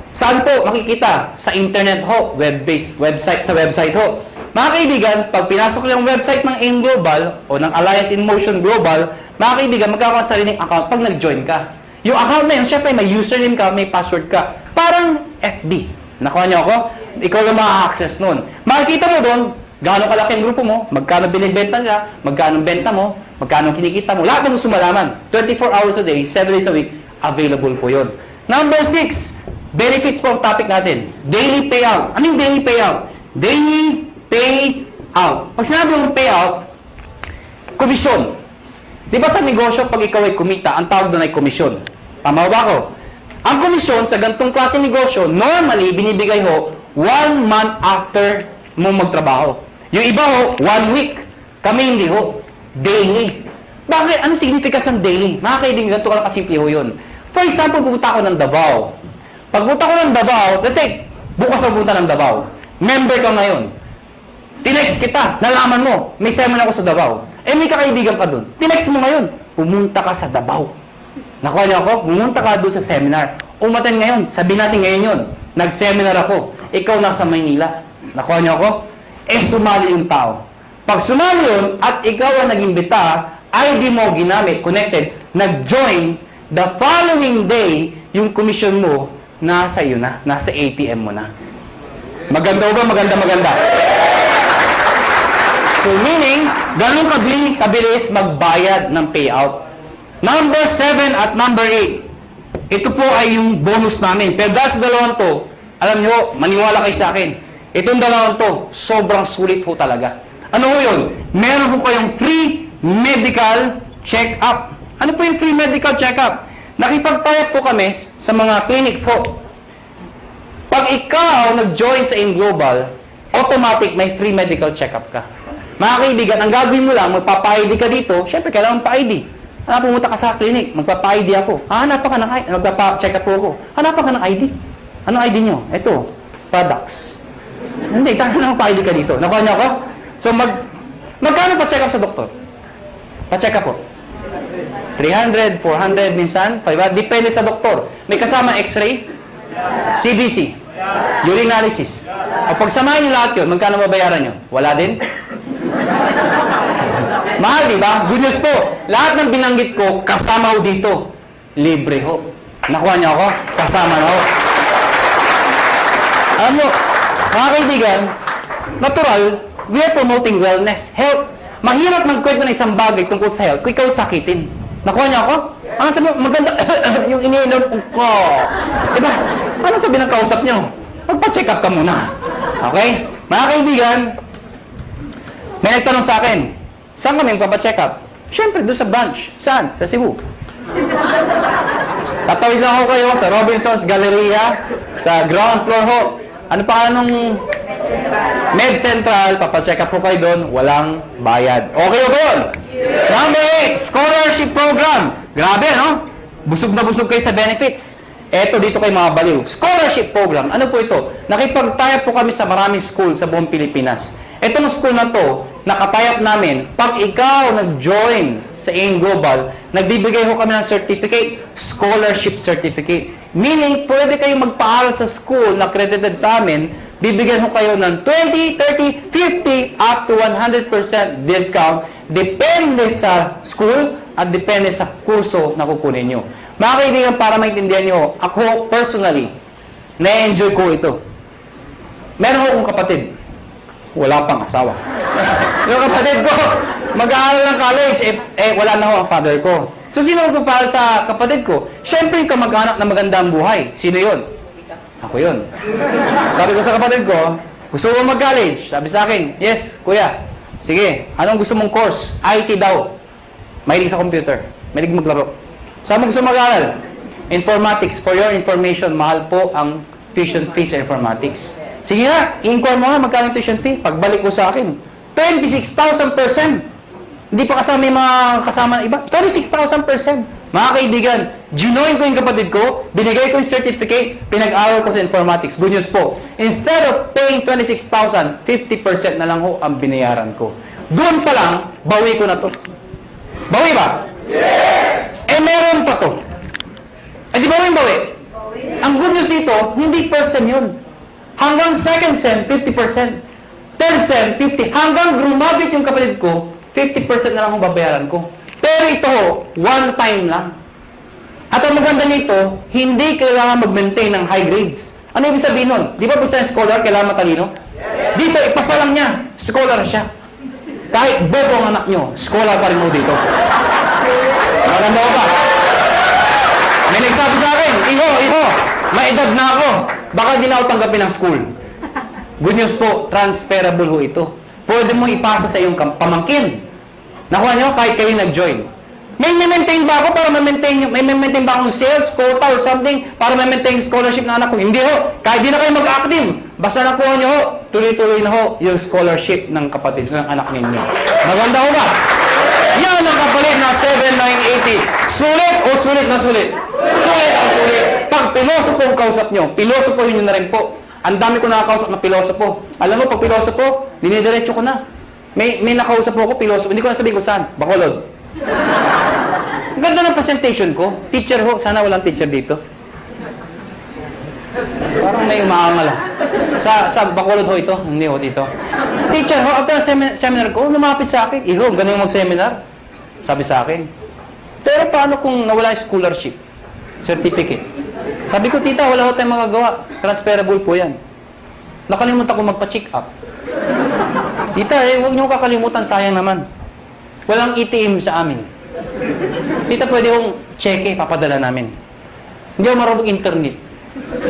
Saan po makikita? Sa internet ho, web-based, sa website ho. Mga kaibigan, pag pinasok yung website ng AIM Global o ng Alliance in Motion Global, mga kaibigan, magkakaroon sa sariling account pag nag-join ka. Yung account na yun, syempre may username ka, may password ka. Parang FB. Nakuha niyo ako? Ikaw lang maka-access nun. Makikita mo doon, gaano kalaki ang grupo mo, magkano binibenta nila, magkano benta mo, magkano kinikita mo. Lahat ng gusto malaman. 24 hours a day, 7 days a week, available po yun. Number 6, benefits po ang topic natin. Daily payout. Ano yung daily payout? Daily payout. Pag sinabi yung payout, komisyon. Di ba sa negosyo, pag ikaw ay kumita, ang tawag doon ay komisyon. Tama ba ako? Ang komisyon sa ganitong klase negosyo, normally, binibigay ho 1 month after mo magtrabaho. Yung iba ho, 1 week. Kami hindi ho. Daily. Bakit? Anong significance ng daily? Mga kaibigan, ganito ka lang kasimple ho yun. For example, pupunta ako ng Davao. Pag pupunta ko ng Davao, let's say, bukas ako pupunta ng Davao. Member ka ngayon. Tinext kita, nalaman mo, may seminar ako sa Davao. Eh, may kakaibigan ka dun. Tinext mo ngayon, pumunta ka sa Davao. Nakuha niyo ako? Pumunta ka doon sa seminar. Umaten ngayon, sabihin natin ngayon yun. Nag-seminar ako. Ikaw nasa Maynila. Nakuha niyo ako? Eh, sumali yung tao. Pag sumali yun, at ikaw ang nag-imbita, ID mo ginamit, connected, nag-join, the following day, yung commission mo, nasa iyo na, nasa ATM mo na. Maganda ba? Maganda. So, meaning, ganun kabilis magbayad ng payout. Number 7 at number 8. Ito po ay yung bonus namin. Pero dahil sa dalawang to, alam nyo, maniwala kayo sa akin. Itong dalawang to, sobrang sulit po talaga. Ano po yun? Meron po kayong free medical check-up. Ano po yung free medical check-up? Nakipag-tie po kami sa mga clinics ho. ikaw nag-join sa AIM Global, automatic may free medical check-up ka. Mga kaibigan, ang gagawin mo lang, magpapa-ID ka dito, syempre kailangan pa-ID. Pumunta ka sa clinic, magpapa-ID ako. Hanapan ka ng ID, magpapa-check up ako. Hanapan ka ng ID. Anong ID nyo? Ito, products. Hindi, tayo na pa-ID ka dito. Nakuha niyo ako? So, magkano pa-check up sa doktor? Pa-check up po. 300, 400, minsan, 500. Depende sa doktor. May kasama x-ray, CBC, urine analysis. O pagsamahin nyo lahat yun, magkano mabayaran nyo? Wala din? Mahal, di ba? Good news po. Lahat ng binanggit ko, kasama ho dito. Libre ho. Nakuha niyo ako? Kasama na ho. Alam mo, mga kaibigan, natural, we are promoting wellness, health. Mahirap magkwento ng isang bagay tungkol sa health kung ikaw sakitin. Nakuha niyo ako? Ano sabi mo? Maganda, yung iniinom ko. Diba? Ano sabi ng kausap niyo? Magpa-check up ka muna. Okay? Mga kaibigan, may nagtanong sa akin, saan kami magpapa-check up? Siyempre, doon sa branch. Saan? Sa Cebu. Tatawid lang ako kayo sa Robinson's Galleria, sa ground floor ho. Ano pa nung Med Central, papacheck up po kayo doon, walang bayad. Okay o doon? Number 8, scholarship program. Grabe, no? Busog na busog kayo sa benefits. Eto, dito kayo mga baliw. Scholarship program. Ano po ito? Nakipag-tie up po kami sa maraming school sa buong Pilipinas. Etong school na to, nakatie up namin, pag ikaw nag-join sa AIM Global, nagbibigay ho kami ng certificate, scholarship certificate. Meaning, pwede kayong magpaaral sa school na accredited sa amin, bibigyan ho kayo ng 20, 30, 50, up to 100% discount, depende sa school at depende sa kurso na kukunin nyo. Mga kaibigan, para maintindihan nyo, ako personally, na-enjoy ko ito. Meron akong kapatid, wala pang asawa. Yung kapatid ko, mag-aaral ng college, wala na ho ang father ko. So, sino magpapahal sa kapatid ko? Siyempre, yung kamag-anak na maganda ang buhay. Sino yun? Ako yun. Sabi ko sa kapatid ko, gusto mo mag-college? Sabi sa akin, yes, kuya. Sige, anong gusto mong course? IT daw. Mahilig sa computer. Mahilig maglaro. Saan mo gusto mag-aaral? Informatics. For your information, mahal po ang tuition fee sa informatics. Sige nga, i-inquire mo nga magkano tuition fee. Pagbalik ko sa akin, 26,000%. Hindi pa kasama yung mga kasama ng iba. 26,000%. Mga kaibigan, ginoin ko yung kapatid ko, binigay ko yung certificate, pinag-aral ko sa informatics. Good news po. Instead of paying 26,000, 50% na lang ho ang binayaran ko. Doon pa lang, bawi ko na to. Bawi ba? Yes! Meron pa to. Di ba yung bawi? Ang good news dito, hindi first sem yun. Hanggang second sem, 50%. Third sem, 50%. Hanggang graduate yung kapatid ko, 50% na lang ang babayaran ko. Pero ito, one time lang. At ang maganda nito, hindi kailangan mag-maintain ng high grades. Ano ibig sabihin nun? Di ba po sa scholar, kailangan matalino? Dito, ipasa lang niya. Scholar siya. Kahit bobo ang anak nyo, scholar pa rin mo dito. Maganda ko ba? May nagsabi sa akin, Iho, may edad na ako. Baka di na ako tanggapin ng school. Good news po, transferable ho ito. Pwede mo ipasa sa iyong pamangkin. Nakuha niyo, kahit kayo nag-join. May maintain ba ako para may-maintain ba akong sales, quota, or something para may-maintain scholarship ng anak ko? Hindi ho. Kahit di na kayo mag-active. Basta nakuha niyo ho, tuloy-tuloy na ho yung scholarship ng kapatid, ng anak ninyo. Maganda ho ba? Yan ang kapalit na 7,980. Sulit o sulit na sulit? Sulit ang sulit. Pag pilosopo ang kausap nyo, pilosopohin nyo na rin po. Ang dami ko nakakausap na pilosopo. Alam mo, pag pilosopo, dinidiretso ko na. May nakausap ko pilosopo. Hindi ko na sabihin kung saan. Bacolod. Ang ganda ng presentation ko. Teacher ho. Sana walang teacher dito. Parang may umaangal. Sa Bacolod ho ito. Hindi ho dito. Teacher ho, after seminar ko, lumapit sa akin. Iho, ganun yung mag-seminar. Sabi sa akin. Pero paano kung nawala yung scholarship? Certificate. Sabi ko, tita, wala ko tayong magagawa. Transferable po yan. Nakalimutan ko magpa-check up. Tita, huwag niyo kakalimutan, sayang naman. Walang ATM sa amin. Tita, pwede kong cheque, papadala namin. Hindi ako marunong internet.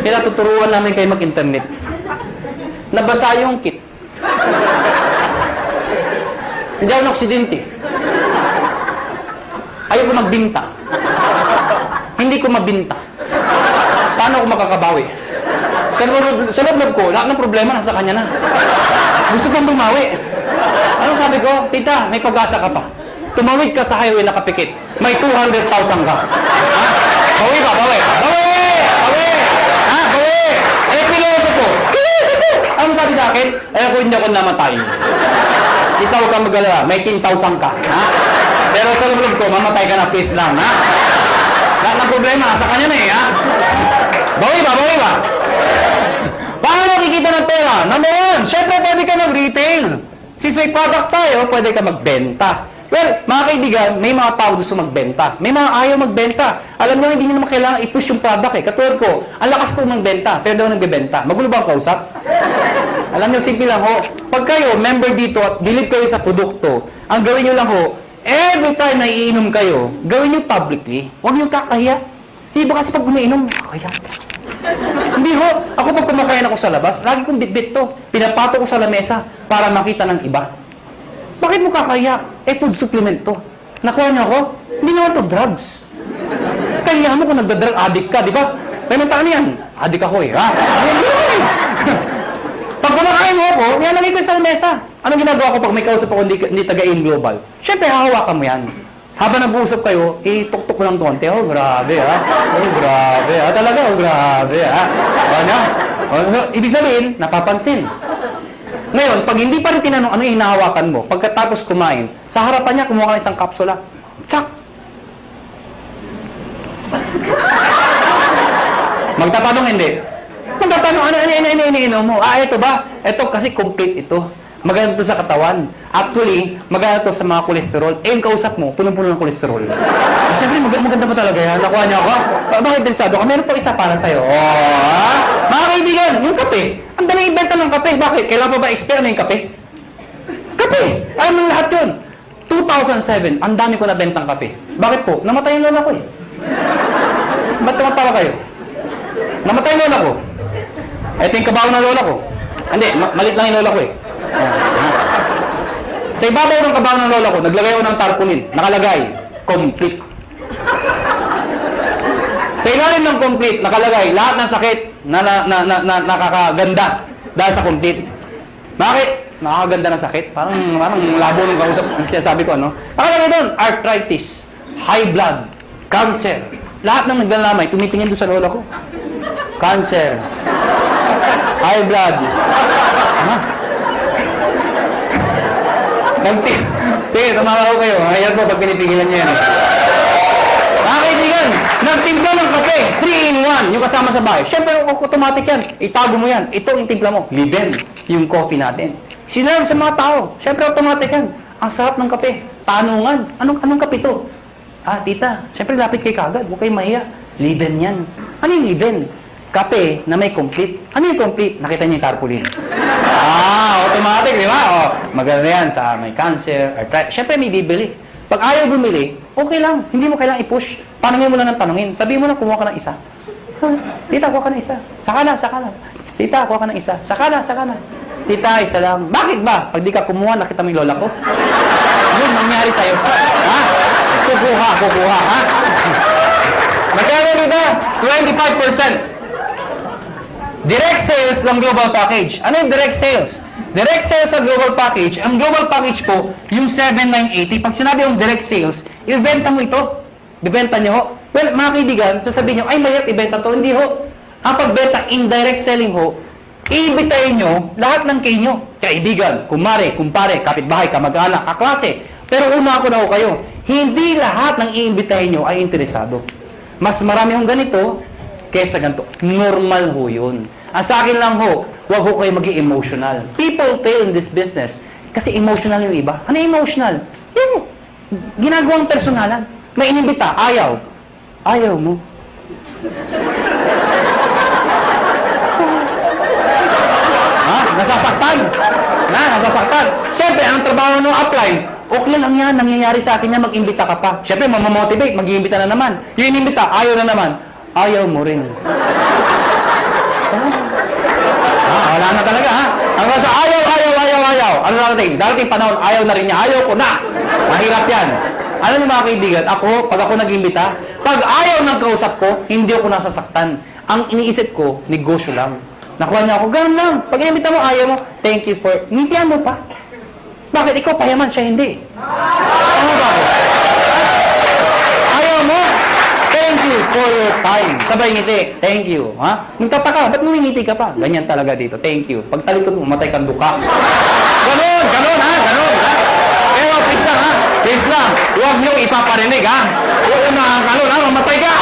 Kaya tuturuan namin kayo mag-internet. Nabasa yung kit. Hindi ako naksidente. Ayaw ko magbinta. Hindi ko mabinta. Paano ako makakabawi? Sa loob ko, lahat ng problema nasa kanya na. Gusto kong bumawi. Anong sabi ko? Tita, may pag-asa ka pa. Tumawid ka sa highway na kapikit. May 200,000 ka. Ha? Bawi ba? Bawi! Bawi! Bawi! Ha? Bawi! Eh, piloto ko. Anong sabi sa akin? Eh, ako hindi ako namatay. Tita, huwag kang mag-alala. May 10,000 ka. Ha? Pero sa loob ko, mamatay ka na, please lang. Ha? Lahat ng problema, sa kanya na eh. Ha? Bawi ba? Bawi ba? Paano makikita ng pera? Number one, syempre pwede ka mag-retail. Since may products tayo, pwede ka magbenta. Well, mga kaibigan, may mga tao gusto magbenta. May mga ayaw magbenta. Alam nyo, hindi nyo naman kailangan i-push yung product eh. Katulad ko, ang lakas ko magbenta, pero daw nagbebenta. Magulo ba ang kausap? Alam nyo, simple lang ho. Pag kayo, member dito at believe kayo sa produkto, ang gawin nyo lang ho, every time na iinom kayo, gawin nyo publicly. Huwag nyo kakahiya. Hindi ba kasi pag umiinom, kakahiya. Hindi ho. Ako pag kumakain ako sa labas, lagi kong bitbit to. Pinapato ko sa lamesa para makita ng iba. Bakit mo kakaya? Eh, food supplement to. Nakuha niyo ako? Hindi naman to drugs. Kaya mo kung nagda-drug addict ka, di ba? May mentaan yan. Addict ako eh, ha? Hindi naman eh. Pag kumakain mo ako, nilalagay ko sa lamesa. Anong ginagawa ko pag may kausap ako hindi taga-in global? Siyempre, hahawakan mo yan. Habang nag-uusap kayo, ituktok mo lang konti. Oh, grabe, ha? Oh, grabe, ha? Talaga, oh, grabe, ha? Ano? So, ibig sabihin, napapansin. Ngayon, pag hindi pa rin tinanong ano yung hinahawakan mo, pagkatapos kumain, sa harapan niya, kumuha ka ng isang kapsula. Tsak! Magtatanong hindi. Magtatanong, ano mo? Ah, ito ba? Ito kasi complete ito. Maganda to sa katawan. Actually, maganda to sa mga kolesterol. Eh, yung kausap mo, punong-puno ng kolesterol. Siyempre, maganda pa talaga yan. Nakuha niya ako. Bakit interesado ka? Meron pa isa para sa'yo. Oh, mga kaibigan, yung kape. Ang dami ibenta ng kape. Bakit? Kailan pa ba expire na yung kape? Kape! Alam mo lahat yun. 2007, ang dami ko nabentang kape. Bakit po? Namatay yung lola ko eh. Ba't tumatawa kayo? Namatay yung lola ko. Ito yung kabaw ng lola ko. Hindi, malit lang yung lola ko eh. Sa ibabaw ng kabaw ng lola ko, naglagay ako ng tarpaulin. Nakalagay, complete. Sa ilalim ng complete, nakalagay, lahat ng sakit na nakakaganda dahil sa complete. Bakit? Nakakaganda ng sakit? Parang labo ng kausap. Sinasabi ko, ano? Nakalagay doon, arthritis, high blood, cancer. Lahat ng naglalamay, tumitingin doon sa lola ko. Cancer, high blood. Ano? Sige, tumawa ko kayo. Ayan po pag pinipigilan nyo yan. Mga kaibigan, nagtimpla ng kape, 3-in-1, yung kasama sa bahay. Siyempre, automatic yan. Itago mo yan. Ito yung timpla mo. Liben, yung coffee natin. Sinarang sa mga tao. Siyempre, automatic yan. Ang sarap ng kape. Tanungan. Anong kape to? Ah, tita, siyempre lapit kay kagad. Huwag kayo mahiya. Liben yan. Ano yung liben? Kape na may complete. Ano yung complete? Nakita niyo yung tarpaulin. Ah, automatic, di ba? Oh, maganda yan sa may cancer, arthritis. Siyempre may bibili. Pag ayaw bumili, okay lang. Hindi mo kailangang i-push. Tanungin mo lang ng tanungin. Sabihin mo lang, kumuha ka ng isa. Tita, kuha ka ng isa. Saka na. Tita, kuha ka ng isa. Saka na. Tita, isa lang. Bakit ba? Pag di ka kumuha, nakita mo yung lola ko. Yun, nangyari sa'yo. Ha? Kukuha, ha? Magkano dito? 25%. Direct sales ng global package. Ano yung direct sales? Direct sales sa global package, ang global package po, yung 7,980. Pag sinabi yung direct sales, ibenta mo ito. Ibenta nyo ho. Well, mga kaibigan, sasabihin nyo, ay mahirap ibenta to. Hindi ho. Ang pagbenta, indirect selling ho, iibitayin nyo lahat ng kayo. Kaibigan, kumare, kumpare, kapitbahay, kamag-anak, kaklase. Pero una ako na ho kayo, hindi lahat ng iimbitahin nyo ay interesado. Mas marami hong ganito, kesa ganito. Normal ho yun. Ang sa akin lang ho, huwag ho kayo maging emotional. People fail in this business kasi emotional yung iba. Ano emotional? Yung ginagawang personalan. May inimbita, ayaw. Ayaw mo. Ha? Nasasaktan. Nasasaktan. Siyempre, ang trabaho ng upline, okay lang yan, nangyayari sa akin yan, mag-imbita ka pa. Siyempre, mamamotivate, mag-iimbita na naman. Yung inimbita, ayaw na naman. Ayaw mo rin. Wala na talaga, ha? Hanggang sa ayaw. Ano darating panahon, ayaw na rin niya. Ayaw ko na. Mahirap yan. Ano niyo mga kaibigan, pag ako nag-imbita, pag ayaw ng kausap ko, hindi ako nasasaktan. Ang iniisip ko, negosyo lang. Nakuha niya ako, ganun lang. Pag inimbita mo, ayaw mo, thank you for, ngintihan mo pa. Bakit ikaw payaman, siya hindi? Ano ba? Ayaw mo? Thank you for your time. Sabay ngiti, thank you. Ha? Magtataka, ba't ngumingiti ka pa? Ganyan talaga dito, thank you. Pag talikod mo, matay kang duka. Ganon, ganon ha, ganon. Ha? Pero please lang ha, please lang. Huwag niyong ipaparinig ha. Uunahan ka nun ha, mamatay ka.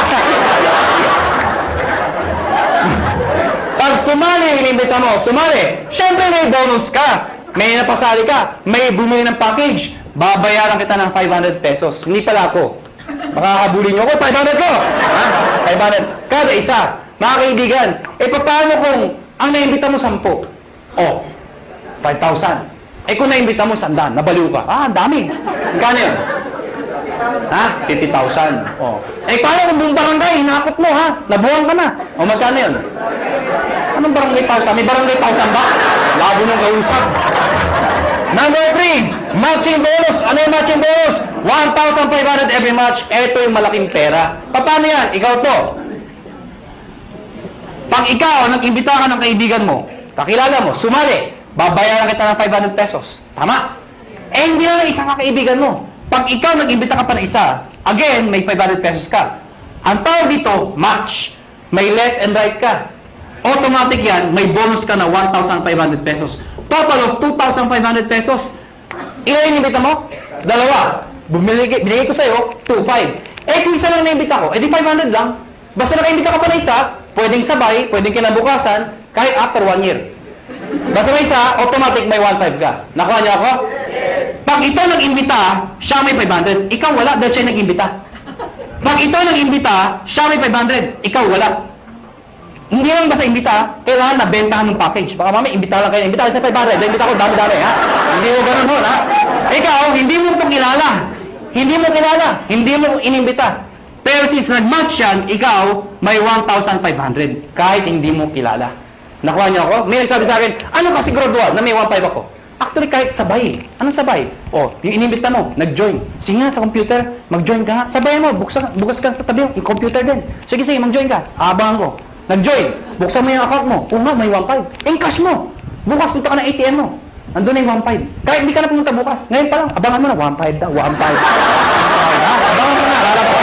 Pag sumali, inimbita mo, sumali. Siyempre may bonus ka. May napasali ka. May bumili ng package. Babayaran kita ng 500 pesos. Hindi pala ako. Makakabuli niyo ako, 500 ko! Ha? 500. Kada isa. Mga kaibigan, paano kung ang naimbita mo 10? Oh, 5,000. Kung naimbita mo 100, nabaliw ka. Ang dami. Magkano yun? Ha? 50,000. Oh. Paano kung buong barangay, hinakot mo ha? Nabuhan ka na. O magkano yun? Anong barangay 1,000? May barangay 1,000 ba? Labo nung kausap. Number 3, matching bonus. Ano yung matching bonus? 1,500 every match. Ito yung malaking pera. Paano yan? Ikaw to. Pag ikaw, nag-imbita ka ng kaibigan mo, kakilala mo, sumali, babayaran kita ng 500 pesos. Tama? Hindi na isang kaibigan mo. Pag ikaw nag-imbita ka pa ng isa, again, may 500 pesos ka. Ang tawag dito, match. May left and right ka. Automatic yan, may bonus ka na 1,500 pesos. Total of 2,500 pesos. Ilan yung imbita mo? 2. Binigay ko sa'yo, 2,500. Kung isa lang na-imbita ko, di 500 lang. Basta naka-imbita ka pa na isa, pwedeng sabay, pwedeng kinabukasan, kahit after 1 year. Basta may isa, automatic may 1,500 ka. Nakuha niyo ako? Pag ito nag-imbita, siya may 500. Ikaw wala dahil siya nag-imbita. Pag ito nag-imbita, siya may 500. Ikaw wala. Hindi lang basta imbita, kailangan nabentahan ng package. Baka mamaya, imbita lang kayo. Imbita kayo sa 500. Imbita ko, dami-dami, ha? Hindi mo ganun ho, ha? Ikaw, hindi mo ito kilala. Hindi mo kilala. Hindi mo inimbita. Pero since nag-match yan, ikaw, may 1,500. Kahit hindi mo kilala. Nakuha niyo ako? May nagsabi sa akin, ano kasi gradual na may 1,500 ako? Actually, kahit sabay. Anong sabay? O, yung inimbita mo, nag-join. Sige nga sa computer, mag-join ka nga. Sabay mo, bukas ka sa tabi yung computer din. Sige, mag-join ka. Abangan ko. Nag-join. Buksan mo yung account mo. Kung nga, may 1,500. Encash mo. Bukas punta ka ng ATM mo. Andun na yung 1,500. Kahit hindi ka na pumunta bukas. Ngayon pa lang, abangan mo na. 1,500 daw. 1,500. Abangan mo na. Lalabas ko.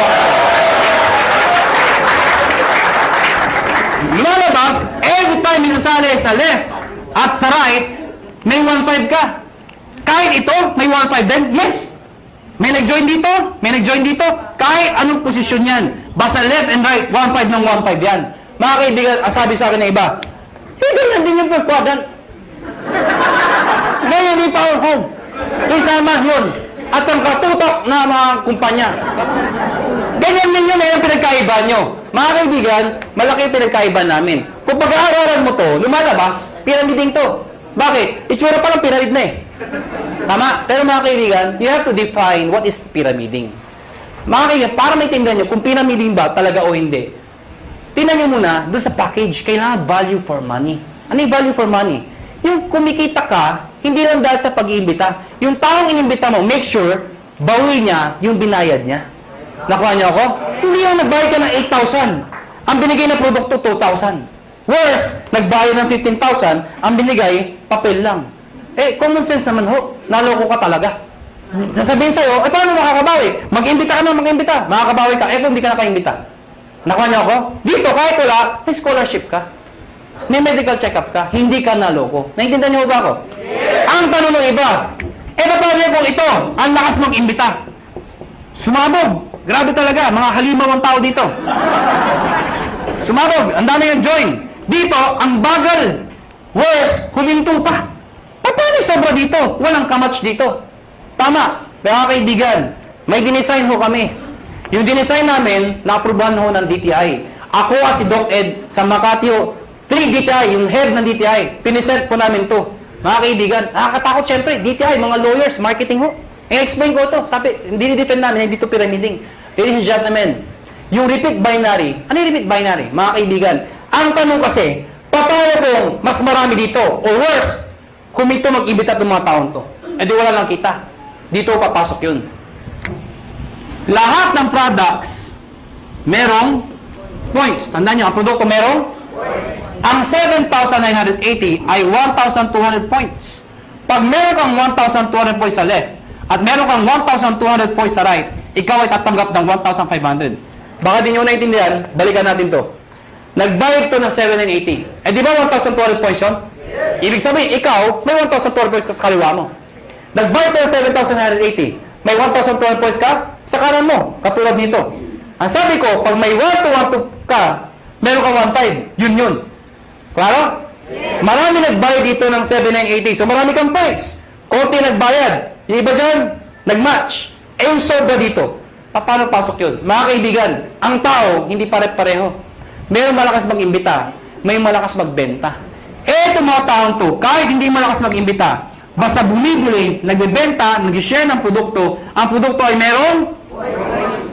Lalabas, every time minasali sa left at sa right, may 1,500 ka. Kahit ito, may 1,500 din. Yes. May nag-join dito. May nag-join dito. Kahit anong posisyon yan. Basta left and right, 1,500 ng 1,500 yan. Mga kaibigan, sabi sa akin na iba, ganyan din yung per quadrant. Ganyan din power home. Yung tama yun. At sa katutok na mga kumpanya. Ganyan din yun yung pinagkaiba nyo. Mga kaibigan, malaki yung pinagkaiba namin. Kung pag-aaralan mo to, lumalabas, pyramiding to. Bakit? Itsura pa lang pyramid na eh. Tama? Pero mga kaibigan, you have to define what is pyramiding. Mga kaibigan, para maintindihan nyo kung pyramiding ba talaga o hindi, tingnan nyo muna, doon sa package, kailangan value for money. Ano yung value for money? Yung kumikita ka, hindi lang dahil sa pag-iimbita. Yung taong inimbita mo, make sure, bawi niya yung binayad niya. Nakuha niyo ako? Hindi yung nagbayad ka ng 8,000. Ang binigay na produkto, 2,000. Worse, nagbayad ng 15,000, ang binigay, papel lang. Common sense naman ho. Naloko ka talaga. Sasabihin sa'yo, paano makakabawi? Mag-imbita ka na, mag-imbita. Makakabawi ka. Kung hindi ka nakaimbita. Nakuha niyo ako? Dito, kahit wala, may scholarship ka. May medical check-up ka. Hindi ka naloko. Naintindihan niyo ba ako? Yes. Ang tanong ng iba, paano kung ito, ang lakas mag-imbita? Sumabog. Grabe talaga, mga halimaw ang tao dito. Sumabog, ang dami yung join. Dito, ang bagal. Worse, huminto pa. Paano sobra dito? Walang kamatch dito. Tama, mga kaibigan, may dinesign ho kami. Yung dinesign namin, na-aprobahan ho ng DTI. Ako at si Doc Ed sa Makati 3 DTI, yung head ng DTI, pinisent po namin to. Mga kaibigan, nakakatakot syempre, DTI, mga lawyers, marketing ho. I-explain ko to. Sabi, hindi ni-defend namin, hindi to pyramiding. Ladies and gentlemen, yung repeat binary, ano yung repeat binary? Mga kaibigan, ang tanong kasi, paano kung mas marami dito? Or worse, kung ito mag-ibita itong mga taon to. Di wala lang kita. Dito papasok yun. Lahat ng products, merong points. Tandaan nyo, ang produkto merong? Ang 7,980 ay 1,200 points. Pag meron kang 1,200 points sa left at meron kang 1,200 points sa right, ikaw ay tatanggap ng 1,500. Baka di nyo naintindihan, balikan natin to. Nagbayad to ng 7,980. Eh di ba 1,200 points yun? Ibig sabihin, ikaw, may 1,200 points ka sa kaliwa mo. Nagbayad to ng 7,980. May 1,200 points ka sa kanan mo, katulad nito. Ang sabi ko, pag may 1,200 ka, meron ka 1,500. Yun. Klaro? Marami nagbayad dito ng 7,980. So marami kang points. Konti nagbayad. Yung iba dyan, nag-match. Eh yung sobra dito. Paano pasok yun? Mga kaibigan, ang tao, hindi pare-pareho. Mayroong malakas mag-imbita. May malakas magbenta. Itong mga taong to, kahit hindi malakas mag-imbita, basta bumibili, nagbebenta, nag-share ng produkto, ang produkto ay merong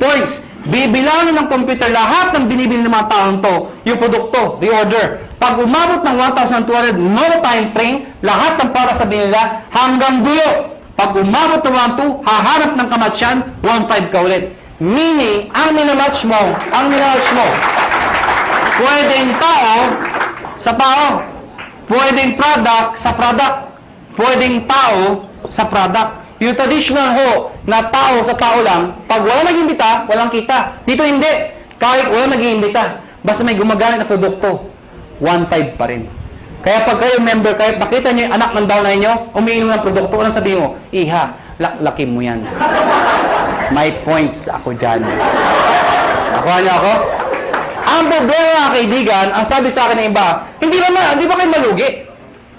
points. Bibilangin ng computer lahat ng binibili ng mga taong to, yung produkto, reorder. Pag umabot ng 1,200, no time frame, lahat ng para sa binila hanggang dulo. Pag umabot ng 1,200, hahanap ng kamatsyan, 1,500 ka ulit. Meaning, ang minamatch mo, pwedeng tao sa tao, pwedeng product sa product, pwedeng tao sa product. Yung traditional ho, na tao sa tao lang, pag wala nag-imbita, walang kita. Dito hindi. Kahit wala nag-iimbita, basta may gumagamit na produkto, 1,500 pa rin. Kaya pag kayo member, kahit nakita nyo yung anak ng downline nyo, umiinom ng produkto, anong sabihin mo? Iha, laki mo yan. May points ako dyan. Nakuha niyo ako? Ang problema, kaibigan, ang sabi sa akin ng iba, hindi ba kayo malugi?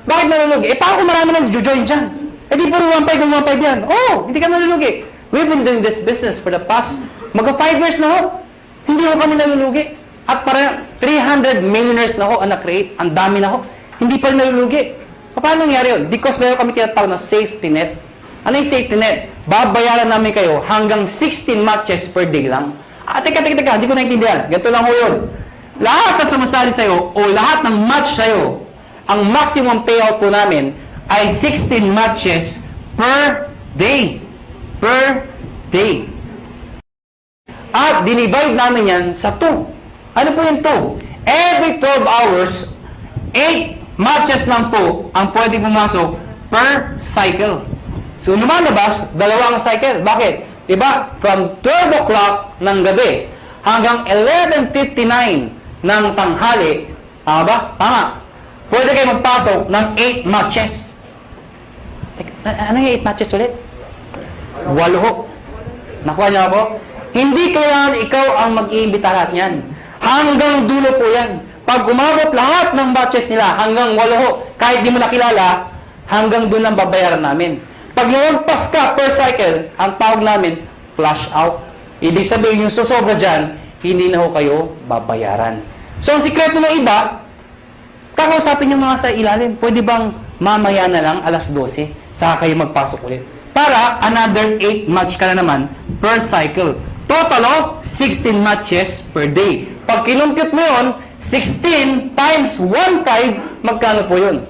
Bakit malulugi? Eh, paano kung marami nang join dyan? Eh, di puro 1,500 kung 1,500 yan. Oh, hindi ka malulugi. We've been doing this business for the past, 5 years na ho. Hindi ho kami nalulugi. At para 300 millionaires na ho ang na-create. Ang dami na ho. Hindi pa rin nalulugi. Paano nangyari yun? Because meron kami tinatawag na safety net. Ano yung safety net? Babayaran namin kayo hanggang 16 matches per day lang. Teka, hindi ko naintindihan. Ganito lang ho yun. Lahat na sumasali sa'yo o lahat ng match sa'yo, ang maximum payout po namin ay 16 matches per day. Per day. At dinivide namin yan sa 2. Ano po yung 2? Every 12 hours, 8 matches lang po ang pwede pumasok per cycle. So, lumalabas, 2 ang cycle. Bakit? Diba? From 12 o'clock ng gabi hanggang 11:59 ng tanghali. Tama ba? Tama. Pwede kayo magpasok ng 8 matches. Ano yung 8 matches ulit? 8 ho. Nakuha niyo ako? Hindi kailangan ikaw ang mag-iimbita lahat niyan. Hanggang dulo po yan. Pag umabot lahat ng matches nila, hanggang 8 ho, kahit di mo nakilala, hanggang doon lang babayaran namin. Pag lumagpas ka per cycle, ang tawag namin, flash out. Ibig sabihin, yung susobra dyan, hindi na ho kayo babayaran. So, ang sikreto ng iba, kakausapin yung mga sa ilalim. Pwede bang mamaya na lang, alas 12, saka kayo magpasok ulit? Para another 8 match ka na naman per cycle. Total of 16 matches per day. Pag kinumpute mo yun, 16 times 1,500, magkano po yun?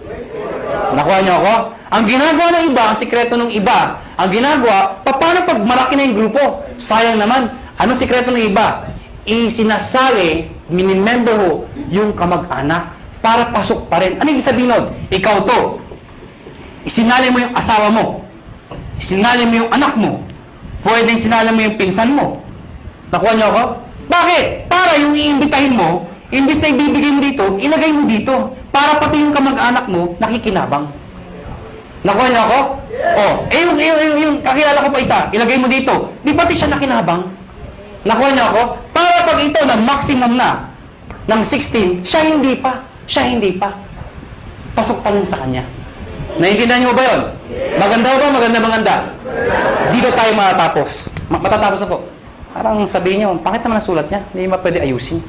Nakuha niyo ako? Ang ginagawa ng iba, ang sikreto ng iba, ang ginagawa, paano pag malaki na yung grupo? Sayang naman. Anong sikreto ng iba? Isinasali, minimember ho, yung kamag-anak para pasok pa rin. Ano yung sabihin nun? Ikaw to. Isinali mo yung asawa mo. Isinali mo yung anak mo. Pwedeng sinali mo yung pinsan mo. Nakuha niyo ako? Bakit? Para yung iimbitahin mo, imbis na ibibigay mo dito, ilagay mo dito. Para pati yung kamag-anak mo, nakikinabang. Nakuha niyo ako? Oh, yung kakilala ko pa isa, ilagay mo dito. Di pati siya nakinabang? Nakuha niyo ako? Para pag ito na maximum na, ng 16, siya hindi pa. Pasok pa rin sa kanya. Naiintindihan niyo ba yun? Maganda ba? Maganda. Dito tayo matatapos. Matatapos ako. Parang sabihin niyo, bakit naman ang sulat niya? Hindi mo pwede ayusin.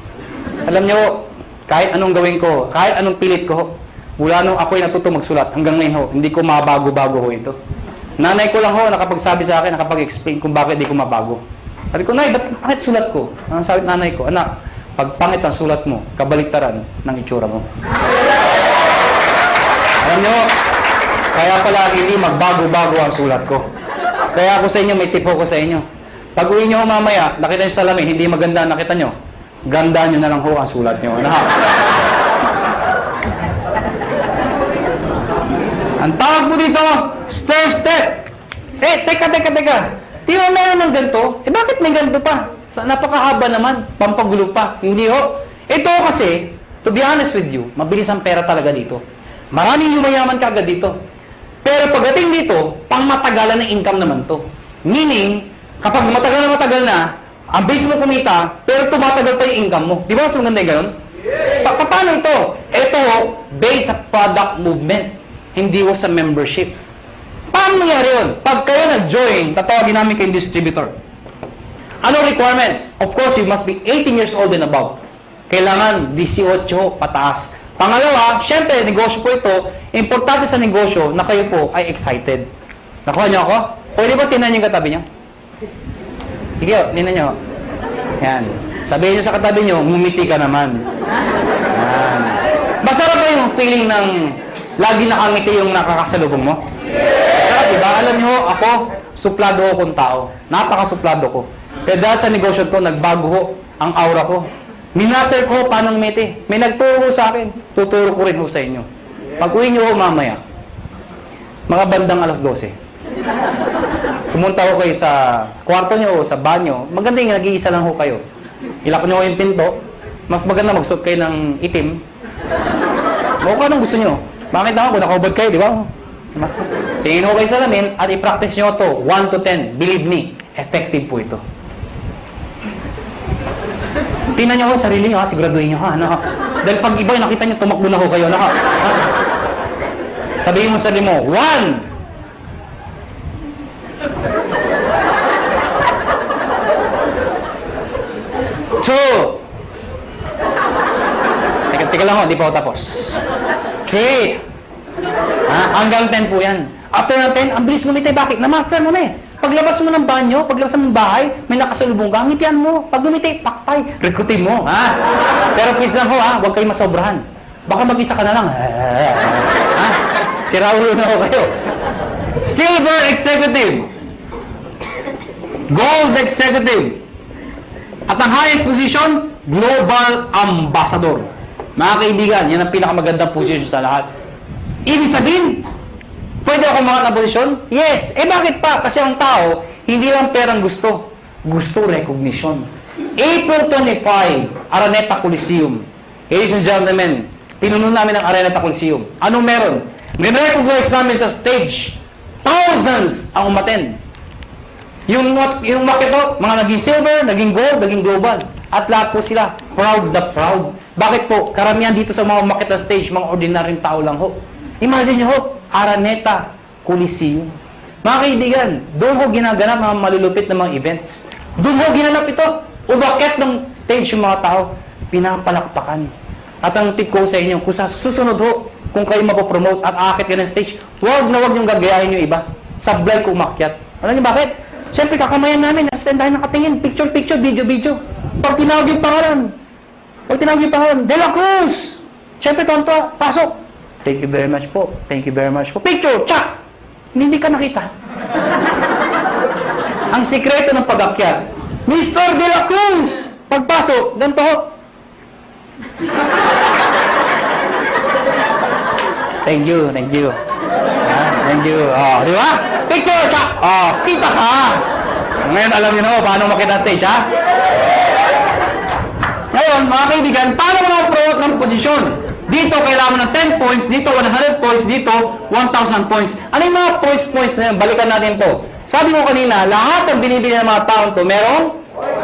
Alam niyo, kahit anong gawin ko, kahit anong pilit ko, mula nung ako'y natuto magsulat, hanggang ngayon ho, hindi ko mabago-bago ho ito. Nanay ko lang ho, nakapagsabi sa akin, nakapag-explain kung bakit hindi ko mabago. Sabi ko, Nay, bakit sulat ko? Ang sabi nanay ko, anak, pag pangit ang sulat mo, kabaliktaran ng itsura mo. Alam niyo, kaya pala hindi magbago-bago ang sulat ko. Kaya ako sa inyo, may tipo ko sa inyo. Pag uwi niyo mamaya, nakita niyo sa salamin, hindi maganda nakita niyo. Ganda nyo na lang ho ang sulat nyo. Ano? Ang tawag po dito, stair step. Teka. Di ba meron ng ganito? Bakit may ganito pa? Napakahaba naman. Pampagulo pa. Hindi ho. Ito kasi, to be honest with you, mabilis ang pera talaga dito. Maraming yumayaman ka agad dito. Pero pagdating dito, pang matagalan ng income naman to. Meaning, kapag matagal na, ang base mo kumita, pero tumatagal pa yung income mo. Di ba mas maganda yung ganun? Paano ito? Ito, based sa product movement. Hindi ko sa membership. Paano nangyari yun? Pag kayo nag-join, tatawagin namin kayong distributor. Ano requirements? Of course, you must be 18 years old and above. Kailangan 18 pataas. Pangalawa, syempre, negosyo po ito. Importante sa negosyo na kayo po ay excited. Nakuha niyo ako? Pwede ba tinan yung katabi niyo? Sige, tinan niyo. Yan. Sabihin niyo sa katabi niyo, ngumiti ka naman. Yan. Masarap ba yung feeling ng lagi nakangiti yung nakakasalubong mo? Masarap, diba? Alam niyo, ako, suplado ako kung tao. Napakasuplado ko. Kaya dahil sa negosyo to, nagbago ko ang aura ko. Minaster ko paano ngumiti. May nagturo sa akin. Tuturo ko rin ho sa inyo. Pag-uwi niyo ho mamaya, mga bandang alas 12. Pumunta ko kayo sa kwarto niyo o sa banyo. Maganda yung nag-iisa lang ho kayo. Ilak niyo yung pinto. Mas maganda magsuot kayo ng itim. Kung anong gusto niyo. Bakit naman kung nakaubad kayo, di ba? Tingin ho kayo sa lamin at i-practice niyo to 1 to 10. Believe me, effective po ito. Tingnan niyo ho sarili niyo, siguraduhin niyo ha. Dahil pag iba nakita niyo, tumakbo na ho kayo. Sabihin mo sa sarili mo, 1. Teka lang ho, di pa ako tapos. 3. Hanggang 10 po yan. After ng 10, ang bilis lumiti. Bakit? Na-master mo na eh. Paglabas mo ng banyo, paglabas mo ng bahay, may nakasalubong ka, ngitian mo. Pag lumiti, pakpay, rekrutin mo. Pero please lang ho, huwag kayo masobrahan. Baka mag-isa ka na lang. Siraulo na ho kayo. Silver Executive. Gold Executive. At ang highest position, Global Ambassador. Mga kaibigan, yan ang pinakamagandang position sa lahat. Ibig sabihin, pwede ako mga na posisyon? Yes. Bakit pa? Kasi ang tao, hindi lang perang gusto. Gusto recognition. April 25, Araneta Coliseum. Ladies and gentlemen, pinuno namin ang Araneta Coliseum. Anong meron? May-recognize namin sa stage. Thousands ang umattend. Yung makito, mga naging silver, naging gold, naging global. At lahat po sila, proud the proud. Bakit po? Karamihan dito sa mga makita stage, mga ordinaryong tao lang ho. Imagine nyo ho, Araneta Coliseum. Mga kaibigan, doon ho ginaganap mga malulupit na mga events. Doon ho ginanap ito. Umakyat ng stage yung mga tao, pinapalakpakan. At ang tip ko sa inyo, kung sa susunod ho, kung kayo mapopromote at aakit ka ng stage, huwag niyong gagayahin yung iba. Sablay ko umakyat. Alam niyo bakit? Siyempre, kakamayan namin. Stand tayo nakatingin. Picture, video. Pag tinawag yung pangalan, De La Cruz! Siyempre, tonto, pasok. Thank you very much po. Picture, tsak! Hindi ka nakita. Ang sikreto ng pag-akyat, Mr. De La Cruz! Pagpasok, ganito ho. Thank you. Thank you. Di ba? Picture, tsak! Kita ka! Ngayon, alam niyo na paano makita stage, ha? Ngayon, mga kaibigan, paano mo na-promote ng posisyon? Dito, kailangan mo ng 10 points. Dito, 100 points. Dito, 1,000 points. Ano yung mga points na yun? Balikan natin to. Sabi ko kanina, lahat ng binibili ng mga taon to, merong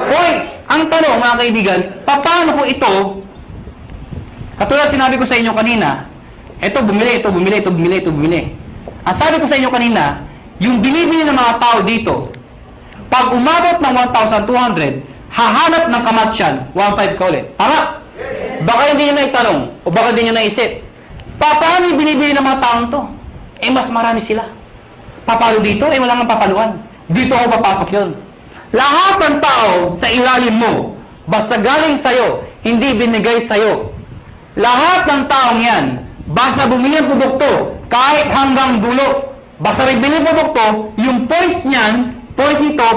points. Ang tanong, mga kaibigan, paano ko ito, katulad sinabi ko sa inyo kanina, ito bumili. Ang sabi ko sa inyo kanina, yung binibili ng mga tao dito, pag umabot ng 1,200, hahanap ng kamatsyan, 1,500 ka ulit. Tama? Baka hindi nyo na itanong, o baka hindi nyo naisip, paano yung binibili ng mga taong to? Mas marami sila. Papalo dito? Wala nga papaluan. Dito ako papasok yun. Lahat ng tao sa ilalim mo, basta galing sa'yo, hindi binigay sa'yo. Lahat ng taong yan, basta bumili ng produkto, kahit hanggang dulo, basta may bili ng produkto, yung points niyan, points ito,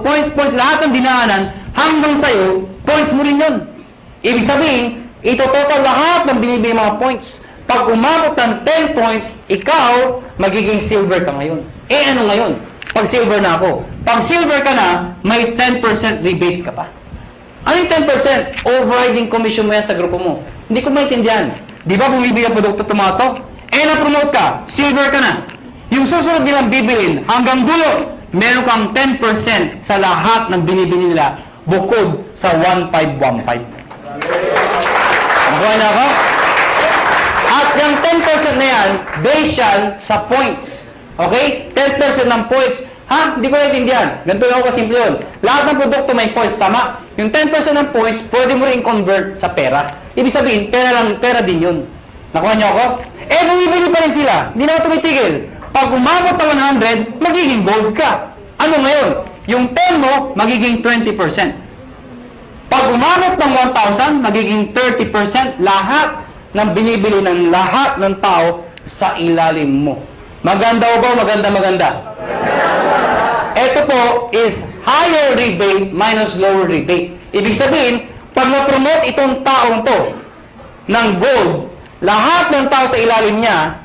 points, lahat ng dinaanan, hanggang sa'yo, points mo rin yun. Ibig sabihin, ito total lahat ng binibigay mga points. Pag umabot ng 10 points, ikaw, magiging silver ka ngayon. Eh ano ngayon? Pag silver na ako. Pag silver ka na, may 10% rebate ka pa. Ano yung 10%? Overriding commission mo yan sa grupo mo. Hindi ko maintindihan. Di ba bumibigay ang produkto tomato? Eh na-promote ka, silver ka na. Yung susunod nilang bibilin, hanggang dulo, meron kang 10% sa lahat ng binibili nila bukod sa 1515. Nakuha na ako? At yung 10% na yan, based yan sa points. Okay? 10% ng points. Ha? Hindi ko naintindihan. Ganito lang ako kasimple yun. Lahat ng produkto may points, tama? Yung 10% ng points, pwede mo rin convert sa pera. Ibig sabihin, pera din yun. Nakuha niyo ako? Eh, bumibili pa rin sila. Hindi na ako tumitigil. Pag umabot ng 100, magiging gold ka. Ano ngayon? Yung 10 mo, magiging 20%. Pag umabot ng 1,000, magiging 30% lahat ng binibili ng lahat ng tao sa ilalim mo. Maganda o ba? Maganda. Ito po is higher rebate minus lower rebate. Ibig sabihin, pag na-promote itong taong to ng gold, lahat ng tao sa ilalim niya,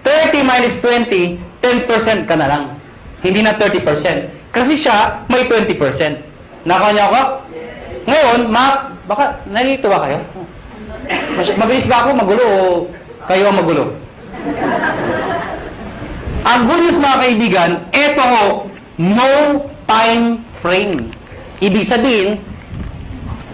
30 minus 20, 10% ka na lang. Hindi na 30%. Kasi siya, may 20%. Nakuha niyo ako? Ngayon, baka nalito ba kayo? Mabilis ba ako magulo o kayo ang magulo? Ang good news mga kaibigan, ito ho, no time frame. Ibig sabihin,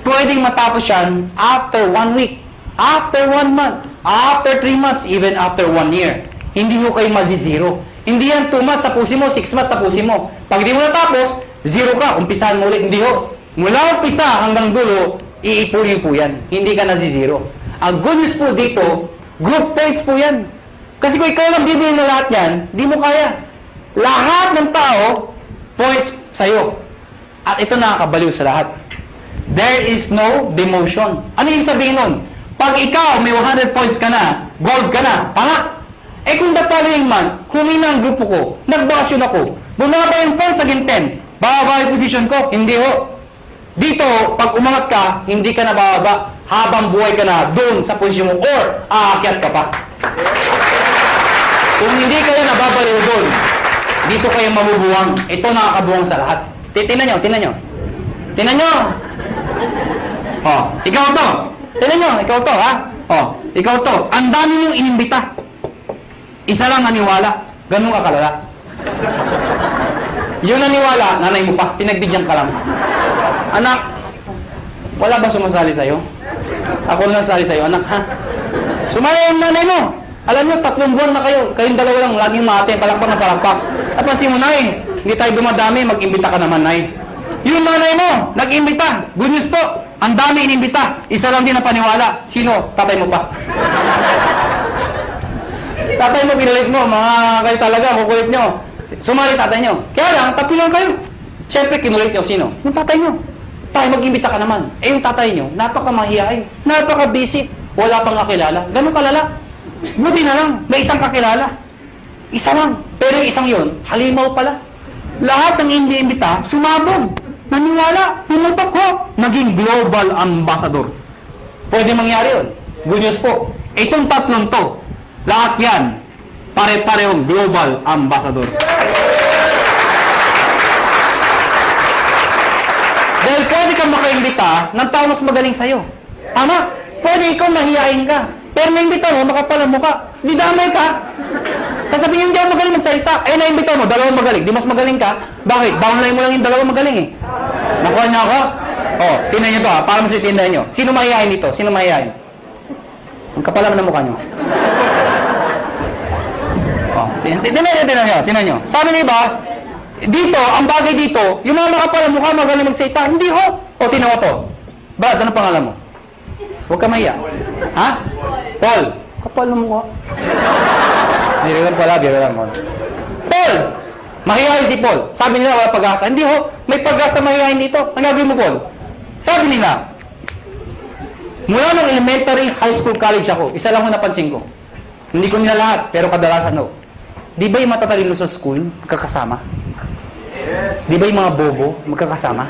pwedeng matapos yan after 1 week, after 1 month, after 3 months, even after 1 year. Hindi ho kayo mazizero. Hindi yan 2 months tapusin mo, 6 months tapusin mo. Pag di mo natapos, 0 ka, umpisahan mo ulit. Hindi ho. Mula umpisa hanggang dulo, iipunin po yan. Hindi ka nazizero. Ang good news po dito, group points po yan. Kasi kung ikaw lang bibili na lahat yan, di mo kaya. Lahat ng tao, points sa'yo. At ito nakakabaliw sa lahat. There is no demotion. Ano yung sabihin nun? Pag ikaw may 100 points ka na, gold ka na, tama? Eh kung the following month, humina ang grupo ko, nagbakasyon ako, bumaba yung points again 10, bababa yung position ko, hindi ho. Dito, pag umangat ka, hindi ka na bababa, habang buhay ka na doon sa posisyon mo, or aakyat ka pa. Kung hindi kayo nababaliw doon, dito kayo mabubuwang. Ito nakakabuwang sa lahat. Tingnan nyo. Oh, ikaw to. Tingnan nyo, ikaw to, ha? Oh, ikaw to. Ang dami niyong inimbita. Isa lang naniwala. Ganun ka kalala. Yung naniwala, nanay mo pa. Pinagbigyan ka lang. Anak, wala ba sumasali sa'yo? Ako lang sali sa'yo, anak, ha? Sumaya yung nanay mo. Alam nyo, 3 buwan na kayo. Kayong dalawa lang, laging mate, palakpak na palakpak. Napansin mo, nay, hindi tayo dumadami, mag-imbita ka naman, nay. Yung nanay mo, nag-imbita. Good news po, ang dami inimbita. Isa lang din na paniwala. Sino? Tatay mo pa. Tatay mo, pinalit mo. Mga kayo talaga, kukulit nyo. Sumali tatay nyo. Kaya lang, 3 lang kayo. Siyempre, kinulit nyo. Sino? Yung tatay nyo. Tayo, mag-imbita ka naman. Eh, yung tatay nyo, napaka-mahihain. Napaka-busy. Wala pang kakilala. Ganun kalala. Buti na lang, may isang kakilala. Isa lang. Pero yung isang yun, halimaw pala. Lahat ng inimbita, sumabog. Naniwala, pumutok ko. Naging global ambassador. Pwede mangyari yun. Good news po. Itong 3 to, lahat yan, pare-parehong global ambassador. Dahil pwede kang makaimbita ng tao mas magaling sa'yo. Tama? Pwede ikaw mahihain ka. Pero naimbita mo, makapal ang mukha. Di damay ka. Sasabihin hindi ako magaling magsalita. Eh, naimbita mo, 2 magaling. Di mas magaling ka. Bakit? Downline mo lang yung 2 magaling eh. Nakuha niyo ako? Oh, tingnan niyo to ha. Para masitindahan niyo. Sino mahihain dito? Sino mahihain? Ang kapal naman ng mukha niyo. Oh, tingnan niyo. Sabi niyo ba, dito, ang bagay dito, yung mga makapal ang mukha, magaling magsalita. Hindi ho. O, tingnan mo to. Brad, ano pangalan mo? Huwag ka mahiya. Ha? Paul. Kapal ng mukha. Biro lang. Paul! Mahihayin si Paul. Sabi nila wala pag-asa. Hindi ho. May pag-asa mahihayin dito. Ang gagawin mo, Paul? Sabi nila, mula ng elementary, high school, college ako, isa lang ho napansin ko. Hindi ko nila lahat, pero kadalasan ho. Di ba yung matatalino sa school, magkakasama? Yes. Di ba yung mga bobo, magkakasama?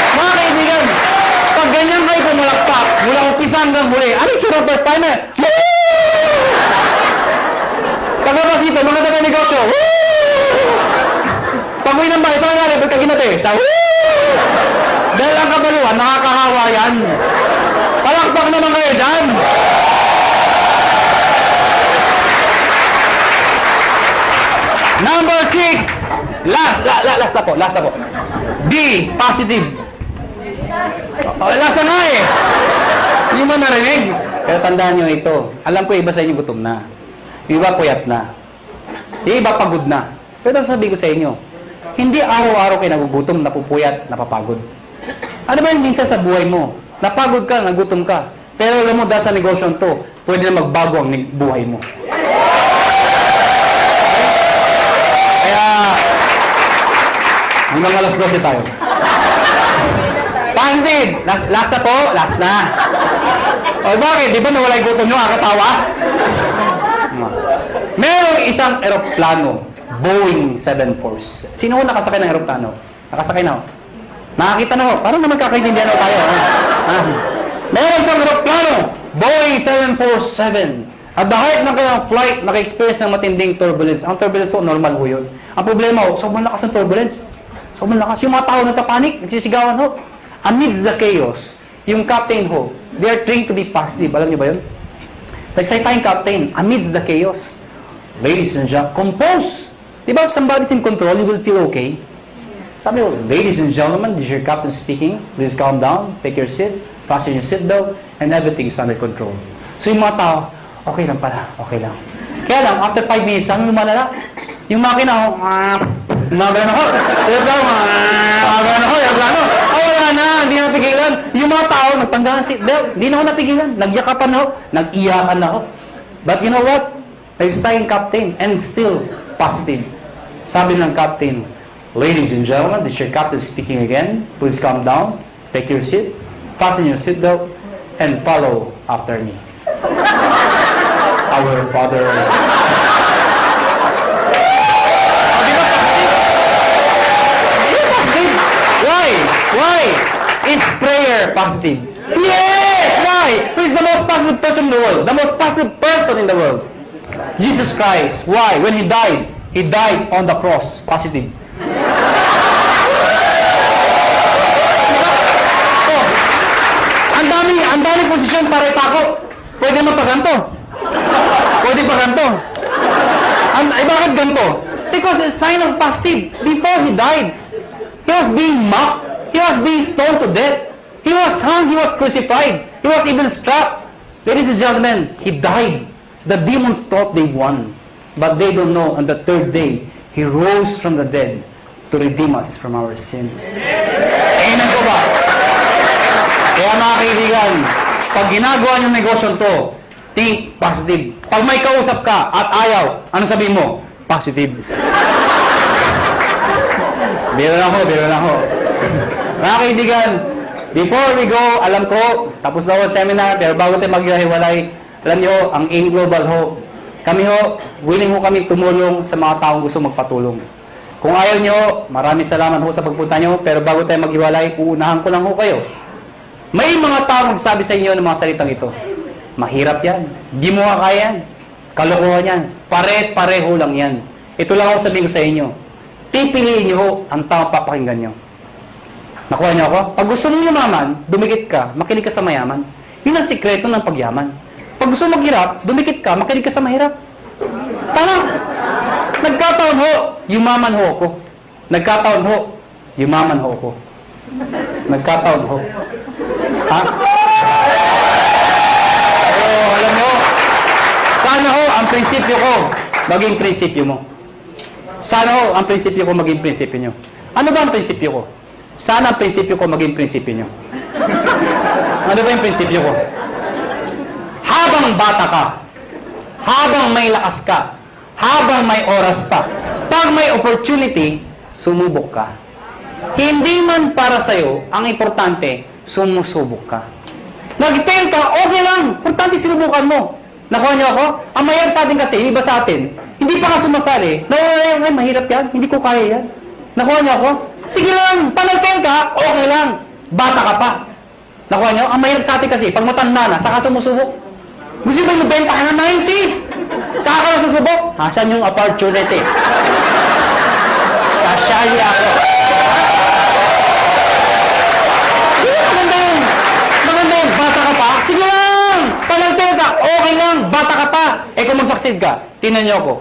umpisa hanggang huli. Ano yung tsura first timer? Pagkabas dito, mga taga negosyo. Pag-uwi ng bahay, saan nangyari? Ba't ka ginati? Sa dahil ang kabaluan, nakakahawa yan. Palakpak naman kayo dyan. Number 6. Last na po. D, positive. Last na nga eh. Hindi mo narinig. Pero tandaan nyo ito. Alam ko iba sa inyo gutom na. Yung iba puyat na. Yung iba pagod na. Pero sabi ko sa inyo, hindi araw-araw kayo nagugutom, napupuyat, napapagod. Ano ba yung minsan sa buhay mo? Napagod ka, nagutom ka. Pero alam mo, dahil sa negosyo to, pwede na magbago ang buhay mo. Kaya, hanggang alas 12 tayo. Pansin! Last na po? Last na. O bakit? Di ba nawala yung gutom nyo? Kakatawa? Merong isang eroplano, Boeing 747. Sino ko nakasakay ng eroplano? Nakasakay na ako. Nakakita na ako. Parang naman kakaintindihan ako tayo. Meron isang eroplano, Boeing 747. At the height ng kanyang flight, naka-experience ng matinding turbulence. Ang turbulence ko, normal ho yun. Ang problema ho, sobrang lakas ng turbulence. Sobrang lakas. Yung mga tao nagkapanik, nagsisigawan ho. Amidst the chaos, yung captain ho, they are trained to be positive. Alam niyo ba yun? Nagsay tayong captain, amidst the chaos. Ladies and gentlemen, compose. Di ba if somebody's in control, you will feel okay? Sabi ko, ladies and gentlemen, this is your captain speaking. Please calm down, take your seat, fasten your seatbelt, and everything is under control. So yung mga tao, okay lang pala, okay lang. Kaya lang, after 5 minutes, saan lumalala? Yung makina, gumagano ako, aeroplano. Wala na, hindi na napigilan. Yung mga tao, nagtanggal ng seatbelt, hindi na ako napigilan. Nagyakapan ako, nag-iyakan ako. But you know what? Next time, captain, and still positive. Sabi ng captain, ladies and gentlemen, this is your captain speaking again. Please calm down, take your seat, fasten your seatbelt, and follow after me. Our Father. Why? Is prayer positive? Yes! Why? Who is the most positive person in the world? The most positive person in the world? Jesus Christ. Why? When He died on the cross. Positive. Ang dami posisyon para ipako. Pwede mapaganto. Pwede paganto. Bakit ganto? Because it's a sign of positive. Before He died, He was being mocked. He was being stoned to death. He was hung. He was crucified. He was even struck. Ladies and gentlemen, He died. The demons thought they won. But they don't know, on the third day, He rose from the dead to redeem us from our sins. Amen ko ba? Kaya mga kaibigan, pag ginagawa niyong negosyo to, think positive. Pag may kausap ka at ayaw, ano sabihin mo? Positive. Biro lang ho. Mga kaibigan, before we go, alam ko, tapos na ang seminar, pero bago tayo maghiwalay, alam niyo, ang AIM Global ho, kami ho, willing ho kami tumulong sa mga taong gusto magpatulong. Kung ayaw niyo, maraming salamat ho sa pagpunta niyo, pero bago tayo maghiwalay, uunahan ko lang ho kayo. May mga taong magsabi sa inyo ng mga salitang ito. Mahirap yan. Di mo kaya yan. Kalokohan yan. Pare-pareho lang yan. Ito lang ako sabihin ko sa inyo. Pipiliin niyo ho ang taong papakinggan niyo. Nakuha niyo ako? Pag gusto mong yumaman, dumikit ka, makinig ka sa mayaman. Yun ang sikreto ng pagyaman. Pag gusto maghirap, dumikit ka, makinig ka sa mahirap. Tama! Nagkataon ho, yumaman ho ako. Nagkataon ho, yumaman ho ako. Nagkataon ho. Ha? Alam mo, sana ho ang prinsipyo ko maging prinsipyo mo. Sana ho ang prinsipyo ko maging prinsipyo nyo. Ano ba ang prinsipyo ko? Sana ang prinsipyo ko maging prinsipyo nyo. Ano ba yung prinsipyo ko? Habang bata ka, habang may lakas ka, habang may oras pa, pag may opportunity, sumubok ka. Hindi man para sa'yo, ang importante, sumusubok ka. Nag-fail ka, okay lang. Importante sinubukan mo. Nakuha niyo ako? Ang mahirap sa atin kasi, iba sa atin, hindi pa ka sumasali. Ay, mahirap yan. Hindi ko kaya yan. Nakuha niyo ako? Sige lang. Pag nag-fail ka, okay lang. Bata ka pa. Nakuha nyo? Ang mahirap sa atin kasi, pag matanda na, saka sumusubok. Gusto ba yung benta ka na 90? Saka ka na susubok? Asan yung opportunity? Kasyali ako. Maganda yun. Maganda yun. Bata ka pa? Sige lang! Talagtag ka. Okay lang. Bata ka pa. Eh kung mag-succeed ka, tinan nyo ako.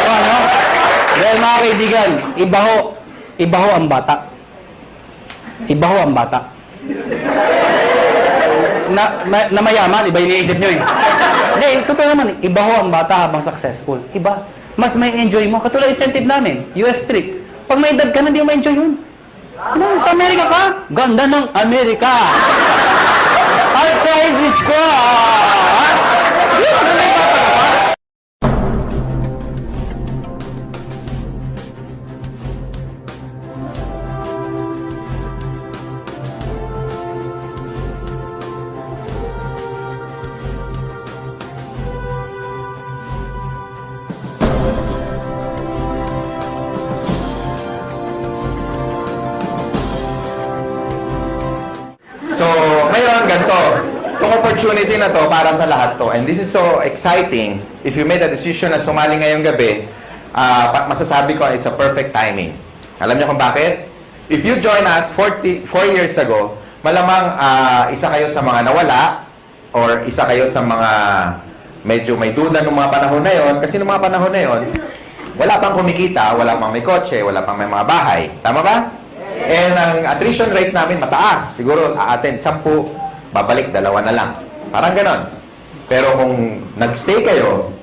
Ano? Dahil mga kaibigan, iba ho ang bata. Iba ho ang bata. Na mayaman, iba yung iniisip nyo eh. Hindi, totoo naman, iba ho ang bata habang successful. Iba. Mas may enjoy mo. Katulad incentive namin, US trip. Pag may edad ka na, hindi mo ma-enjoy yun. Ano, sa Amerika ka? Ganda ng Amerika. Ay, private ko. Hindi, maganda yung bata ka pa. So, ngayon, ganito. Itong opportunity na to para sa lahat to. And this is so exciting. If you made a decision na sumali ngayong gabi, masasabi ko it's a perfect timing. Alam niyo kung bakit? If you join us 4 years ago, malamang isa kayo sa mga nawala or isa kayo sa mga medyo may duda ng mga panahon na yon. Kasi ng mga panahon na yon, wala pang kumikita, wala pang may kotse, wala pang may mga bahay. Tama ba? And ang attrition rate namin mataas. Siguro a-attend 10, babalik 2 na lang. Parang ganon. Pero kung nagstay kayo,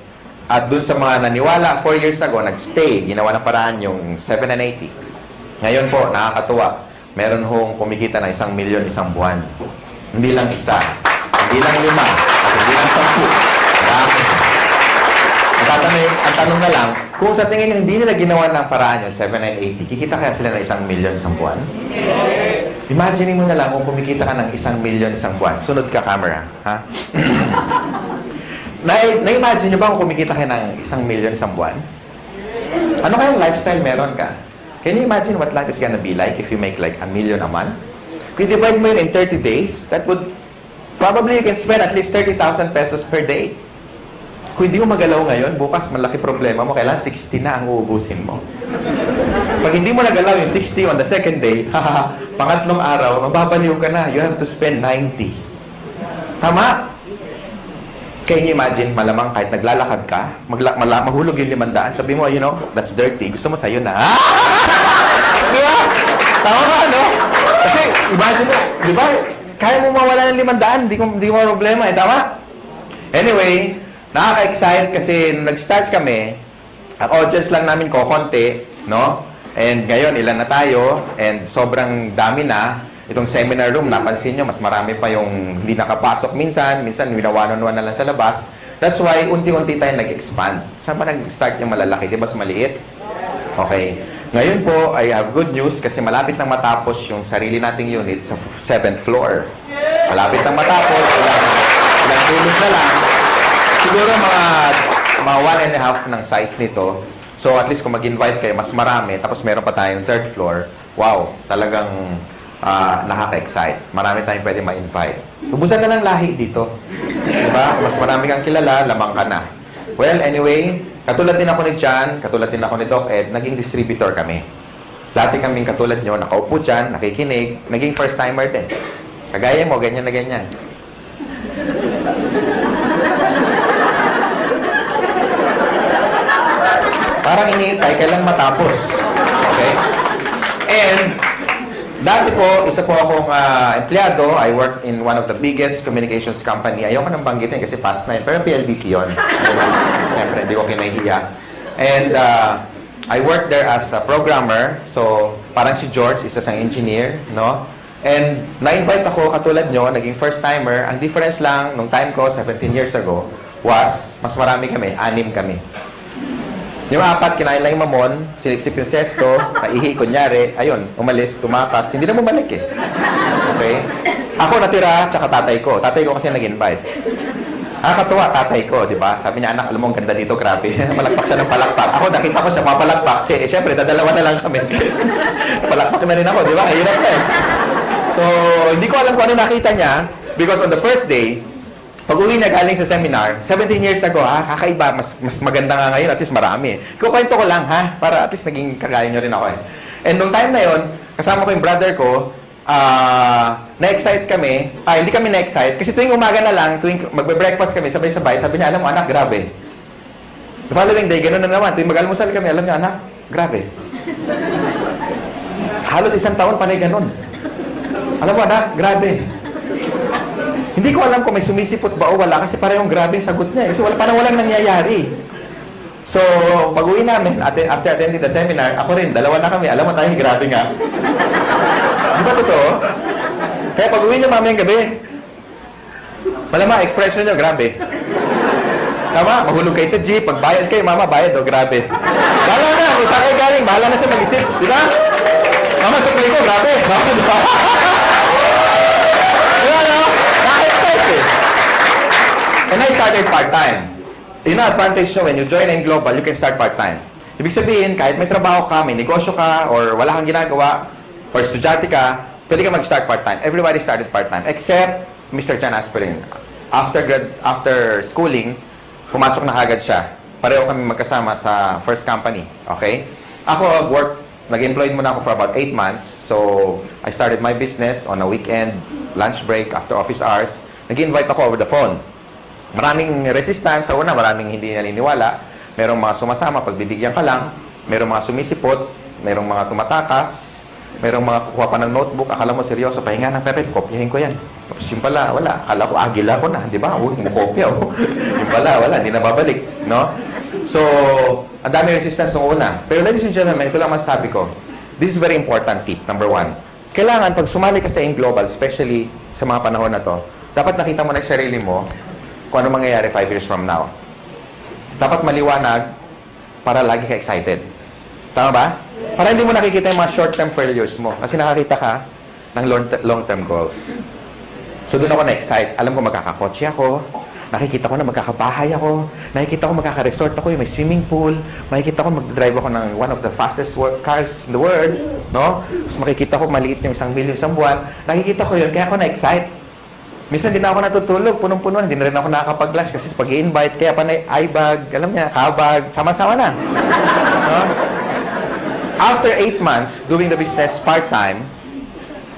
at dun sa mga naniwala 4 years ago, nagstay, ginawa ng paraan yung 7 and 80. Ngayon po, nakakatuwa. Meron hong kumikita na 1 milyon isang buwan. Hindi lang isa, hindi lang 5, at hindi lang 10. Marami. Ang tanong na lang, kung sa tingin nyo hindi nila ginawa ng paraan yung 7 and 80, kikita kaya sila ng 1 milyon isang buwan? Imagine mo na lang kung kumikita ka ng 1 milyon isang buwan. Sunod ka, camera. Ha? Na-imagine nyo ba kung kumikita ka ng 1 milyon isang buwan? Ano kayang lifestyle meron ka? Can you imagine what life is gonna be like if you make like 1 million a month? Kung divide mo yun in 30 days, that would probably you can spend at least 30,000 pesos per day. Kung hindi mo magalaw ngayon, bukas malaki problema mo, kailangan 60 na ang uubusin mo. Pag hindi mo nagalaw yung 60 on the second day, pangatlong araw, mababaliw ka na. You have to spend 90. Tama? Can you imagine, malamang kahit naglalakad ka, mahulog yung 500, sabi mo, you know, that's dirty. Gusto mo sa'yo na. Di ba? Tama ba, no? Kasi, imagine mo, di ba? Kaya mo mawala ng 500, di mo problema eh. Tama? Anyway, nakaka-excite kasi nung nag-start kami, ang audience lang namin konti, no? And ngayon, ilan na tayo, and sobrang dami na. Itong seminar room, napansin nyo, mas marami pa yung hindi nakapasok minsan winawanon-wan na lang sa labas. That's why, unti-unti tayo nag-expand. Saan ba nag-start yung malalaki? Di ba sa maliit? Okay. Ngayon po, I have good news kasi malapit nang matapos yung sarili nating unit sa 7th floor. Malapit nang matapos, ilang tulog na lang. Siguro mga 1.5 ng size nito. So at least kung mag-invite kayo, mas marami. Tapos meron pa tayong 3rd floor. Wow, talagang nakaka-excite. Marami tayong pwede ma-invite. Ubusan na lang lahi dito. Diba? Mas marami kang kilala, lamang ka na. Well, anyway, katulad din ako ni Jan, katulad din ako ni Doc Ed, naging distributor kami. Dati kaming katulad nyo, nakaupo dyan, nakikinig, naging first-timer din. Kagaya mo, ganyan na ganyan. Parang iniintay, kailang matapos. Okay? And, dati po, isa po akong empleyado. I worked in one of the biggest communications company. Ayoko nang banggitin kasi past na yun. Pero PLDT yun. Siyempre, hindi ko kinahiya. And I worked there as a programmer. So, parang si George, isa sang engineer, no? And na-invite ako, katulad nyo, naging first-timer. Ang difference lang, nung time ko, 17 years ago, was, mas marami kami, 6 kami. Yung 4, kinain lang yung mamon, silipsip yung sesto, naihi, kunyari, ayun, umalis, tumakas, hindi na bumalik eh. Okay? Ako natira, tsaka tatay ko. Tatay ko kasi nag-invite. Nakakatuwa, tatay ko, di ba? Sabi niya, anak, alam mo, ang ganda dito, grabe. Palakpak siya ng palakpak. Ako, nakita ko siya mapalakpak. Siyempre, dadalawa na lang kami. Palakpak na rin ako, di ba? Hirap na eh. So, hindi ko alam kung ano nakita niya because on the first day, pag-uwi niya galing sa seminar, 17 years ago, kakaiba, mas maganda nga ngayon, at least marami. Kukwento ko lang, para at least naging kagaya niyo rin ako eh. And nung time na yon, kasama ko yung brother ko, na-excite kami, hindi kami na-excite, kasi tuwing umaga na lang, tuwing magbe-breakfast kami, sabay-sabay, sabi niya, alam mo anak, grabe. The following day, gano'n na naman, tuwing mag-almusal kami, alam niya, anak, grabe. Halos isang taon panay gano'n. Alam mo anak, grabe. Hindi ko alam kung may sumisipot ba o wala, kasi parehong grabe yung sagot niya, kasi parang walang nangyayari. So, pag-uwi namin, after attending the seminar, ako rin, dalawa na kami, alam mo tayo, grabe nga. Di ba totoo? Kaya pag-uwi niyo mamayang gabi, malama, expression niyo, grabe. Tama? Mahulog kayo sa jeep, pagbayad kayo, mama, bayad, grabe. Bahala na, kung saan kayo galing, bahala na siya mag-isip. Di ba? Mama, supply ko, grabe. Di ba? Di ba, no? Nakaka-excite eh. And I started part-time. Yun ang advantage nyo, when you join in Global, you can start part-time. Ibig sabihin, kahit may trabaho ka, may negosyo ka, or wala kang ginagawa, or estudyante ka, pwede ka mag-start part-time. Everybody started part-time, except Mr. Chan Aspirin. After schooling, pumasok na agad siya. Pareho kami magkasama sa first company. Okay? Ako, nag-employed muna ako for about 8 months. So, I started my business on a weekend, lunch break, after office hours. Nag-invite ako over the phone. Maraming resistance. Sa una, maraming hindi naniniwala. Merong mga sumasama, pagbibigyan ka lang. Merong mga sumisipot. Merong mga tumatakas. Merong mga kukuha pa ng notebook, akala mo seryoso, pahinga ng pepet, kopyahin ko yan. Tapos yung pala, wala. Akala ko, agila ko na, di ba? Huwag mong kopya. Yung pala, wala, hindi na babalik. No? So, ang dami resistance nung una. Pero ladies and gentlemen, ito lang masasabi ko. This is very important tip, number 1. Kailangan, pag sumali ka sa AIM Global, especially sa mga panahon na to, dapat nakita mo na sa sarili mo kung ano mangyayari 5 years from now. Dapat maliwanag para lagi ka excited. Tama ba? Para hindi mo nakikita yung mga short-term failures mo. Kasi nakakita ka ng long-term goals. So, doon ako na-excite. Alam ko magkakakotse ako. Nakikita ko na magkakabahay ako. Nakikita ko magkaka-resort ako. Yung may swimming pool. Makikita ko mag-drive ako ng one of the fastest cars in the world. No? Tapos makikita ko maliit yung 1 million isang buwan. Nakikita ko yun. Kaya ako na-excite. Minsan din ako natutulog. Punong-puno. Hindi na rin ako nakakapag-lunch. Kasi pag i-invite, kaya pa na i-bag. Alam niya, kabag. Sama-sama na. No? After 8 months doing the business part-time,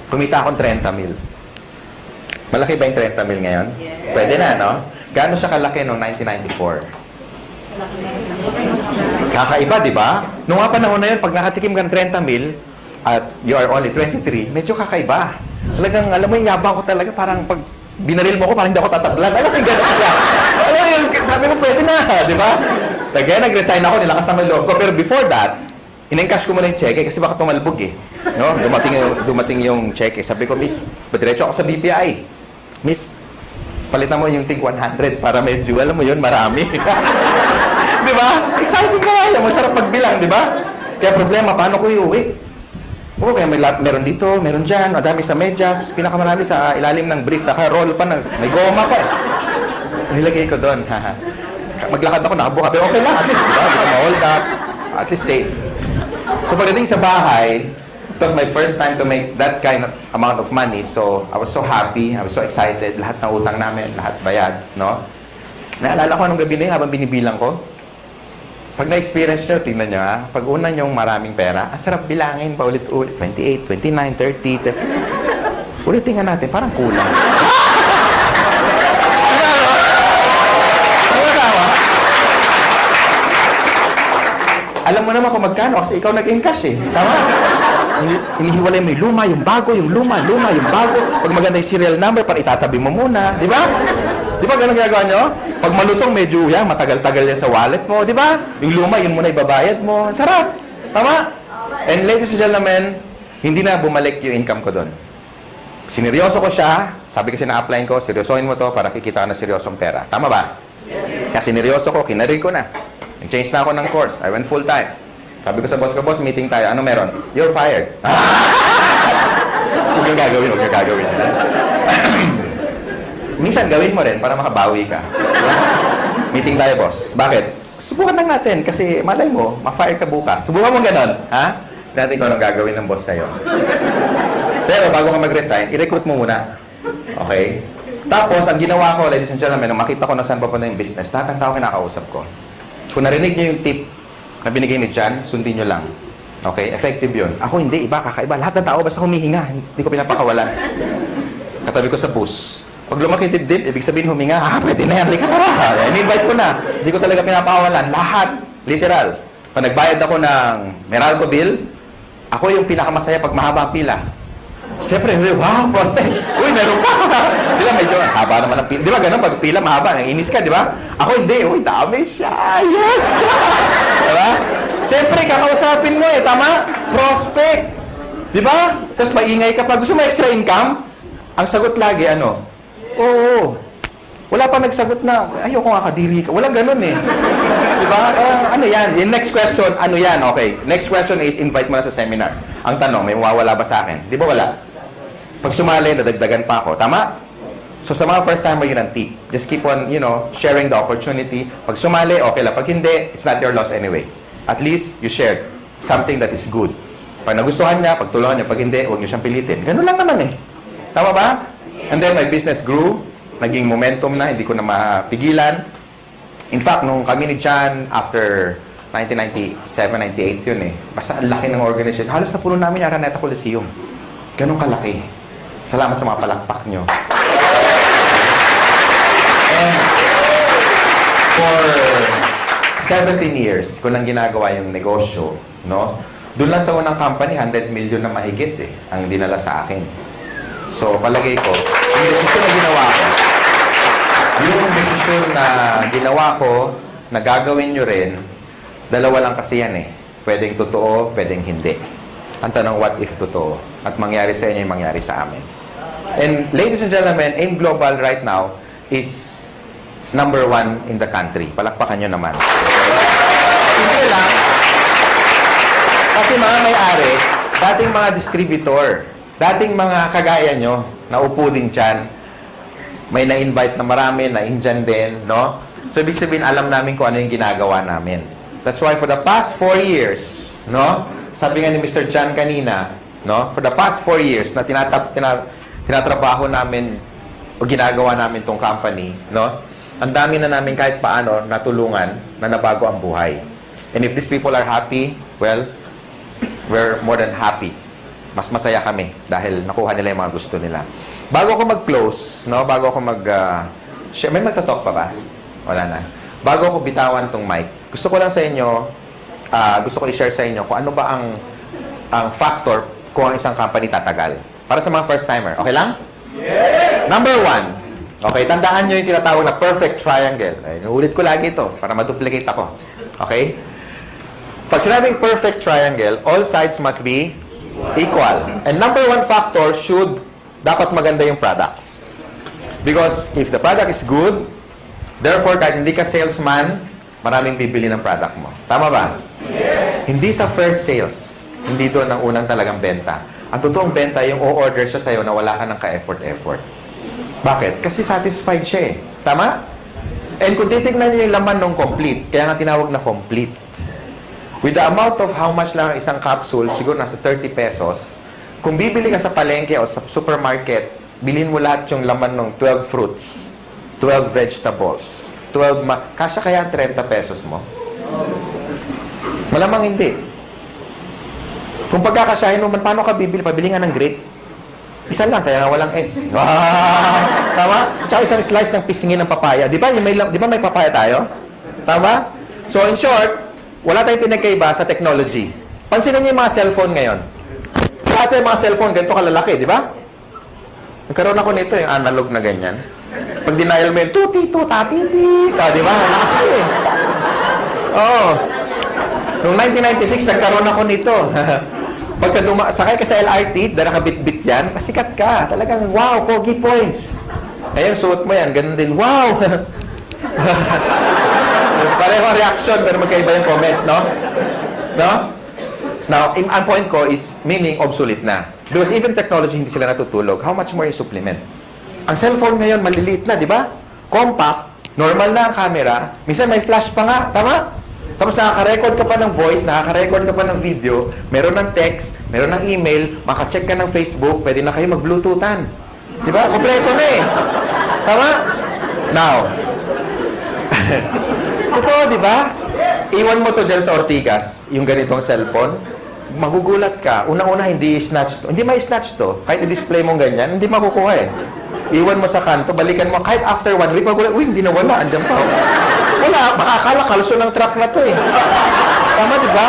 kumita akong 30 mil. Malaki ba yung 30 mil ngayon? Yes. Pwede na, no? Gaano siya kalaki noong 1994? Kakaiba, di ba? Noong nga panahon na yun, pag nakatikim ka ng 30 mil, at you are only 23, medyo kakaiba. Talagang, alam mo yung yabang ko talaga, parang pag binaril mo ko, parang hindi ako tatablan. Alam mo yung gano'n kaya? Alam mo yung, sabi ko, pwede na, di ba? Kaya nag-resign ako, nilakas ang loob ko. Pero before that, in-encash ko muna yung cheque kasi baka tumalbog eh. No? Dumating yung cheque. Sabi ko, Miss, padiretso ako sa BPI. Miss, palitan mo yung tig 100 para medyo, alam mo yun, marami. Di ba? Exciting ka nga. Masarap magbilang, di ba? Kaya problema, paano ko iuwi? Oo, kaya meron dito, meron dyan, madami sa medyas, pinakamarami sa ilalim ng brief, naka-roll pa, may goma pa. Nilagay ko doon. Maglakad ako, nakabuka. Pero okay lang, at least, diba? Di ko ma-hold up. At least safe. So pagdating sa bahay, it was my first time to make that kind of amount of money. So I was so happy, I was so excited. Lahat ng utang namin, lahat bayad, no? Naalala ko anong gabi na yun habang binibilang ko. Pag na-experience nyo, tingnan nyo ha, pag una nyong maraming pera, ang sarap bilangin pa ulit-ulit. 28, 29, 30. Ulitin nga natin, parang kulang. Alam mo naman kung magkano kasi ikaw nag-encash eh. Tama? Inihiwalay mo yung luma, yung bago, yung luma, yung bago. Pag maganda yung serial number, para itatabi mo muna. Di ba? Di ba ganun ginagawa nyo? Pag malutong, medyo yan, matagal-tagal yan sa wallet mo. Di ba? Yung luma, yun muna ibabayad mo. Sarap. Tama? And ladies and gentlemen, hindi na bumalik yung income ko doon. Sineryoso ko siya. Sabi kasi na-applyin ko, seryosohin mo to para kikita ka na seryosong pera. Tama ba? Kaya sineryoso ko, kinarig ko na. Nag-change na ako ng course. I went full-time. Sabi ko sa boss ko, boss, meeting tayo. Ano meron? You're fired. Huwag yung gagawin. Minsan gawin mo rin para makabawi ka. Diba? Meeting tayo, boss. Bakit? Subukan lang natin kasi malay mo, ma-fire ka bukas. Subukan mo ganon, ha? Natin kung anong gagawin ng boss sa'yo. Pero bago ka mag-resign, i-recruit mo muna. Okay? Tapos, ang ginawa ko, ladies and gentlemen, nung makita ko na saan papunta yung business, lahat ng tao kinakausap ko. Kung narinig nyo yung tip na binigay ni John, sundin nyo lang. Okay? Effective yun. Ako hindi, iba, kakaiba. Lahat ng tao basta humihinga. Hindi ko pinapakawalan. Katabi ko sa bus. Pag lumaki dibdib, ibig sabihin huminga, pwede na yan, hindi ka para. In-invite ko na. Hindi ko talaga pinapakawalan. Lahat. Literal. Pag nagbayad ako ng Meralco bill, ako yung pinakamasaya pag mahaba ang pila. Siyempre, wow, prospect. Uy, meron pa. Sila medyo, haba naman ang pila. Di ba ganun, pag pila mahaba, inis ka, di ba? Ako hindi. Uy, dami siya. Yes! Di ba? Siyempre, kakausapin mo tama? Prospect. Di ba? Tapos maingay ka pa. Gusto mo extra income? Ang sagot lagi, ano? Oo. Wala pa nagsagot na, ayoko nga kadiri ka. Walang ganun Di ba? Ano yan? Yung next question, ano yan? Okay. Next question is, invite mo na sa seminar. Ang tanong, may mawawala ba sa akin? Di ba wala? Pag sumali, nadagdagan pa ako. Tama? So sa mga first timer, yun ang tip. Just keep on, sharing the opportunity. Pag sumali, okay lang. Pag hindi, it's not your loss anyway. At least, you shared something that is good. Pag nagustuhan niya, pagtulungan niya. Pag hindi, huwag niyo siyang pilitin. Ganun lang naman Tama ba? And then, my business grew. Naging momentum na, hindi ko na mapigilan. In fact, nung kami ni John, after 1997, 98 yun Basta ang laki ng organization. Halos na puno namin yung Araneta Coliseum. Ganun kalaki. Salamat sa mga palakpak nyo. And for 17 years, ko lang ginagawa yung negosyo, no? Doon lang sa unang company, 100 million na mahigit ang dinala sa akin. So, palagay ko, yung desisyon na ginawa ko, na gagawin nyo rin, dalawa lang kasi yan Pwedeng totoo, pwedeng hindi. Ang tanong, what if totoo? At mangyari sa inyo yung mangyari sa amin. And ladies and gentlemen, AIM Global right now is number 1 in the country. Palakpakan nyo naman. Hindi lang. Kasi mga may-ari, dating mga distributor, dating mga kagaya nyo, naupo din dyan, may na-invite na marami, na-Indian din, no? So, ibig sabihin, alam namin kung ano yung ginagawa namin. That's why for the past 4 years, no? Sabi nga ni Mr. John kanina, no? For the past 4 years na tinatrabaho namin o ginagawa namin tong company, no? Ang dami na namin kahit paano natulungan na nabago ang buhay. And if these people are happy, well, we're more than happy. Mas masaya kami dahil nakuha nila yung mga gusto nila. Bago ako mag-close, no? Bago ako may magtatalk pa ba? Wala na. Bago ako bitawan tong mic, gusto ko lang sa inyo, gusto ko i-share sa inyo kung ano ba ang factor kung ang isang company tatagal. Para sa mga first-timer. Okay lang? Yes! Number 1. Okay, tandaan nyo yung tinatawag na perfect triangle. Inuulit ko lagi ito para ma-duplicate ako. Okay? Pag sinabing perfect triangle, all sides must be equal. And number 1 factor dapat maganda yung products. Because if the product is good, therefore, kahit hindi ka salesman, maraming bibili ng product mo. Tama ba? Yes! Hindi sa first sales. Hindi doon ang unang talagang benta. Ang totoong benta, yung o-order siya sa'yo na wala ka ng ka-effort-effort. Bakit? Kasi satisfied siya Tama? And kung titignan niyo yung laman ng complete, kaya nga tinawag na complete. With the amount of how much lang isang capsule, siguro nasa 30 pesos, kung bibili ka sa palengke o sa supermarket, bilhin mo lahat yung laman ng 12 fruits, 12 vegetables, kasya kaya 30 pesos mo? Malamang hindi. Kung pagkakasyahin mo, paano ka bibili? Pabili nga ng grape. Isa lang, kaya nga walang S. Tama? Tsaka isang slice ng pisngin ng papaya. Di ba may papaya tayo? Tama? So, in short, wala tayong pinagkaiba sa technology. Pansinin niyo yung mga cellphone ngayon. Dati yung mga cellphone, ganito kalalaki, di ba? Nagkaroon ako nito, yung analog na ganyan. Pag denial mo yung tuti-tuta-titi. Di ba? Lakas Oo. Noong 1996, nagkaroon ako nito. Pagka sakay ka sa LRT, dahil nakabit-bit yan, pasikat ka. Talagang, wow, pogi points. Ngayon, suot mo yan, ganun din, wow! Pareho reaction, pero magkaiba yung comment, no? No? Now, ang point ko is, meaning obsolete na. Because even technology, hindi sila natutulog. How much more yung supplement? Ang cellphone ngayon, maliliit na, di ba? Compact, normal na ang camera. Minsan may flash pa nga, tama? Tapos nakaka-record ka pa ng voice, nakaka-record ka pa ng video, meron ng text, meron ng email, makacheck ka ng Facebook, pwede na kayo mag-bluetoothan. Di ba? Kompleto na eh. Tama? Now, totoo, di ba? Iwan mo to dyan sa Ortigas, yung ganitong cellphone, magugulat ka. Unang-una, hindi i-snatch to. Hindi ma-snatch to. Kahit i-display mo ganyan, hindi makukuha eh. Iwan mo sa kanto, balikan mo. Kahit after 1 week, magulat, uy, hindi na wala. Andyan pa. Wala, baka akala kalso ng truck na to eh. Tama, di ba?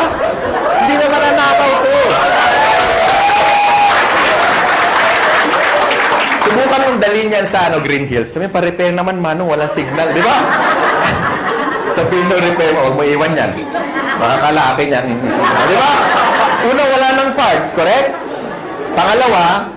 Hindi na mananakaw to. Subukan mong dalhin yan sa Green Hills. Sabi, pa-repair naman, Manong, walang signal. Di ba? Sabihin mo, repair mo, huwag mo iwan yan. Makakala akin yan. Di ba? Una, wala ng parts, correct? Pangalawa,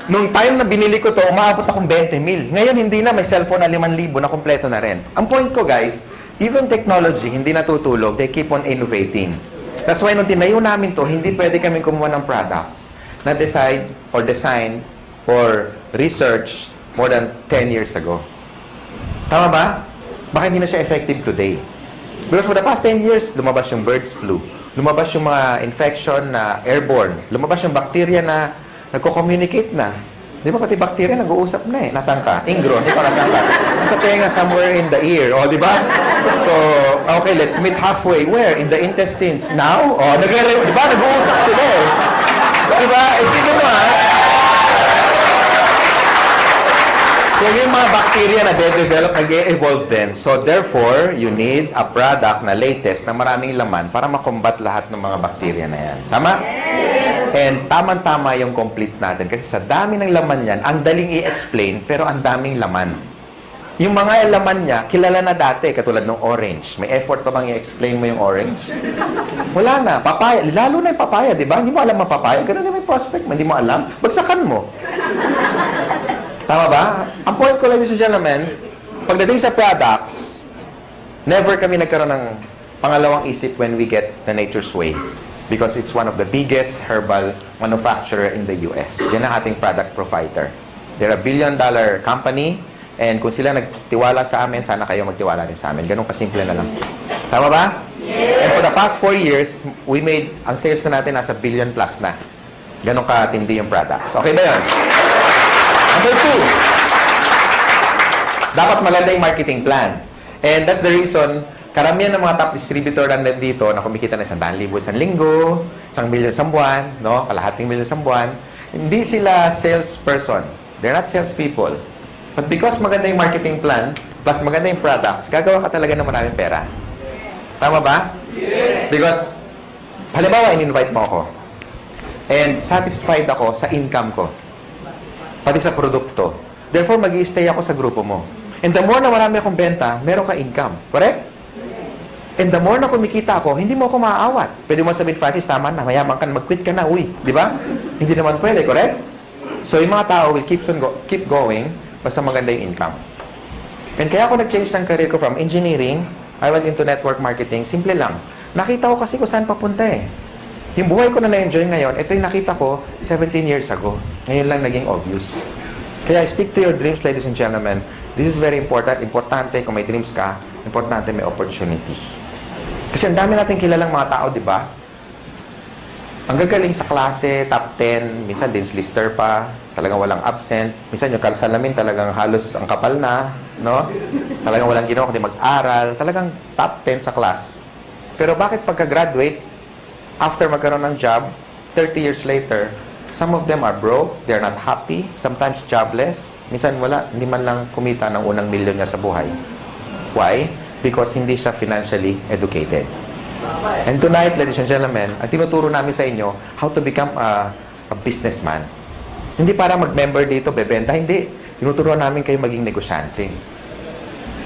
nung time na binili ko to, umaabot akong 20 mil. Ngayon, hindi na. May cellphone na 5,000 na kompleto na rin. Ang point ko, guys, even technology, hindi natutulog. They keep on innovating. That's why nung tinayo namin to, hindi pwede kami kumuha ng products na decide or design or research more than 10 years ago. Tama ba? Baka hindi na siya effective today. Because for the past 10 years, lumabas yung birds flu. Lumabas yung mga infection na airborne. Lumabas yung bacteria na nagko-communicate na. Di ba pati bacteria nag-uusap na eh. Nasaan ka? Ingro, di ba nasaan ka? Nasa tenga, somewhere in the ear. O, di ba? So, okay, let's meet halfway. Where? In the intestines. Now? O, di ba? Nag-uusap sila eh. Di ba? Sige mo ha. So, yung mga bacteria na de-develop, nag-e-evolve din. So, therefore, you need a product na latest na maraming laman para makombat lahat ng mga bacteria na yan. Tama? And tama-tama yung complete natin. Kasi sa dami ng laman yan, ang daling i-explain, pero ang daming laman. Yung mga laman niya, kilala na dati, katulad ng orange. May effort pa bang i-explain mo yung orange? Wala na. Papaya. Lalo na yung papaya, di ba? Hindi mo alam ang papaya. Ganun na may prospect mo. Hindi mo alam. Bagsakan mo. Tama ba? Ang point ko, ladies and gentlemen, pagdating sa products, never kami nagkaroon ng pangalawang isip when we get the Nature's Way. Because it's one of the biggest herbal manufacturer in the US. Yan ang ating product provider. They're a $1 billion company, and kung sila nagtiwala sa amin, sana kayo magtiwala rin sa amin. Ganun kasimple na lang. Tama ba? Yes. And for the past 4 years, we made, ang sales na natin nasa $1 billion plus na. Ganun katindi yung products. Okay ba yun? Number 2, dapat maganda yung marketing plan. And that's the reason, karamihan ng mga top distributor na nandito na kumikita na 100,000 isang linggo, 1 million isang buwan, no? Kalahating million isang buwan, hindi sila salesperson. They're not salespeople. But because maganda yung marketing plan, plus maganda yung products, gagawa ka talaga ng maraming pera. Tama ba? Yes! Because, halimbawa, in-invite mo ako. And satisfied ako sa income ko. Pati sa produkto. Therefore, mag-i-stay ako sa grupo mo. And the more na marami akong benta, meron ka income. Correct? And the more na kumikita ako, hindi mo ako maaawat. Pwede mo sabihin, Francis, tama na, mayaman ka, mag-quit ka na, uy. Di ba? Hindi naman pwede, correct? So, yung mga tao will keep going basta maganda yung income. And kaya ako nag-change ng career ko from engineering, I went into network marketing. Simple lang. Nakita ko kasi kung saan papunta eh. Yung buhay ko na na-enjoy ngayon, ito yung nakita ko 17 years ago. Ngayon lang naging obvious. Kaya stick to your dreams, ladies and gentlemen. This is very important. Importante kung may dreams ka, importante may opportunity. Kasi ang dami natin kilalang mga tao, di ba? Ang gagaling sa klase, top 10, minsan dean's lister pa, talagang walang absent. Minsan yung kalsalamin talagang halos ang kapal na, no? Talagang walang ginawa kundi mag-aral. Talagang top 10 sa class. Pero bakit pagka-graduate, after magkaroon ng job, 30 years later, some of them are broke, they're not happy, sometimes jobless, minsan wala, hindi man lang kumita ng unang milyon niya sa buhay. Why? Because hindi siya financially educated. And tonight, ladies and gentlemen, ang tinuturo namin sa inyo, how to become a businessman. Hindi para mag-member dito, bebenta, hindi. Tinuturo namin kayo maging negosyante.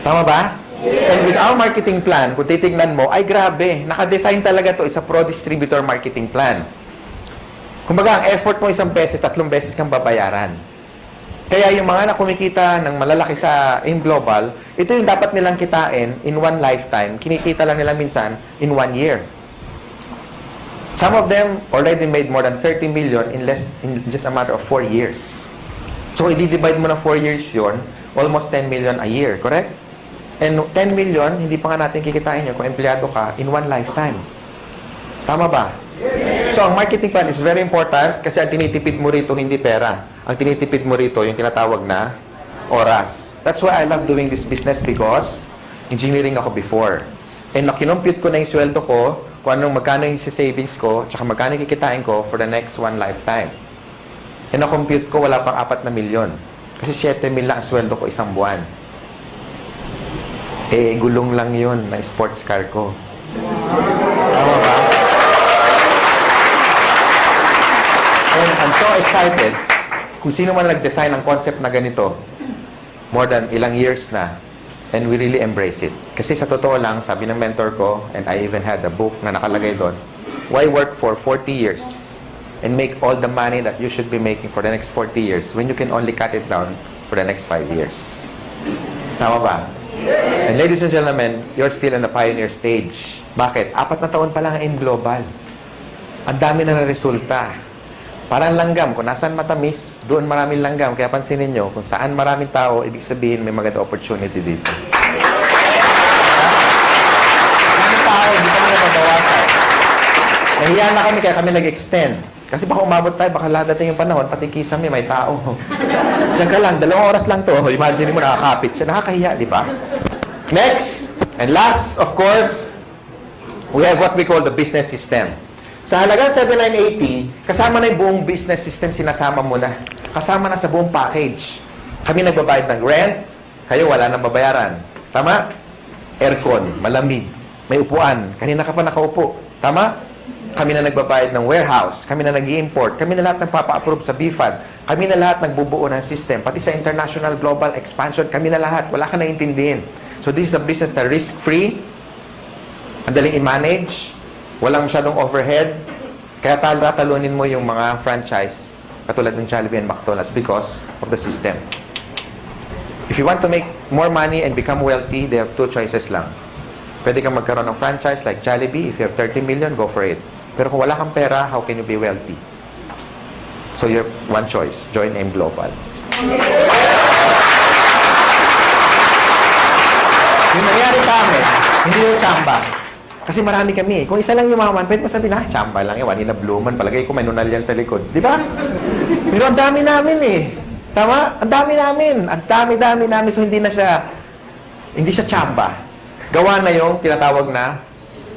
Tama ba? And with our marketing plan, kung titignan mo, ay grabe, nakadesign talaga to, isa pro-distributor marketing plan. Kumbaga, ang effort mo 1 beses, 3 beses kang babayaran. Kaya yung mga na kumikita ng malalaki in global, ito yung dapat nilang kitain in one lifetime. Kinikita lang nila minsan in 1 year. Some of them already made more than 30 million in just a matter of 4 years. So, i-divide mo na 4 years yon, almost 10 million a year, correct? And 10 million, hindi pa nga natin kikitain yun kung empleyado ka in one lifetime. Tama ba? So, ang marketing plan is very important kasi ang tinitipid mo rito hindi pera. Ang tinitipid mo rito yung tinatawag na oras. That's why I love doing this business because engineering ako before. And nakinompute ko na yung sweldo ko, kung anong magkano yung savings ko, tsaka magkano yung kikitain ko for the next one lifetime. And na-compute ko, wala pang 4 na milyon. Kasi 7 mil lang ang sweldo ko isang buwan. Eh, gulong lang yun ng sports car ko. Tama ba? And I'm so excited kung sino man nag-design ng concept na ganito, more than ilang years na, and we really embrace it. Kasi sa totoo lang, sabi ng mentor ko, and I even had a book na nakalagay doon, why work for 40 years and make all the money that you should be making for the next 40 years when you can only cut it down for the next 5 years? Tama ba? And ladies and gentlemen, you're still in the pioneer stage. Bakit? 4 na taon pa lang ang global. Ang dami na resulta. Parang langgam. Kung nasaan matamis, doon maraming langgam. Kaya pansinin nyo, kung saan maraming tao, ibig sabihin may maganda opportunity dito. Maraming tao, hindi kami nababawasan. Nahiya na kami, kaya kami nag-extend. Kasi baka umabot tayo, baka dating yung panahon, pati kisame, may tao. Diyan ka lang, 2 oras lang to. Imagine mo, nakakapit siya. Nakakahiya, di ba? Next, and last, of course, we have what we call the business system. Sa halagang 7,980, kasama na yung buong business system, sinasama mo na. Kasama na sa buong package. Kami nagbabayad ng rent, kayo wala nang babayaran. Tama? Aircon, malamig, may upuan, kanina ka pa nakaupo. Tama? Kami na nagbabayad ng warehouse, kami na nag-i-import, kami na lahat nagpapa-approve sa BFAD, kami na lahat nagbubuo ng system, pati sa international global expansion, kami na lahat, wala ka naiintindihin. So this is a business na risk-free, ang daling i-manage, walang masyadong overhead, kaya tatalunin mo yung mga franchise, katulad ng Jollibee and McDonald's because of the system. If you want to make more money and become wealthy, they have 2 choices lang. Pwede kang magkaroon ng franchise like Jollibee. If you have 30 million, go for it. Pero kung wala kang pera, how can you be wealthy? So your one choice, join AIM Global. Yung nangyari sa amin, hindi yung tsamba. Kasi marami kami. Kung isa lang yumaman, pwede mo sabihin, tsamba lang yan. Wanina Bluman, palagay ko may nunal yan sa likod. Di ba? Pero ang dami namin eh. Tama? Ang dami namin. Ang dami namin. So hindi siya tsamba. Gawa na yung tinatawag na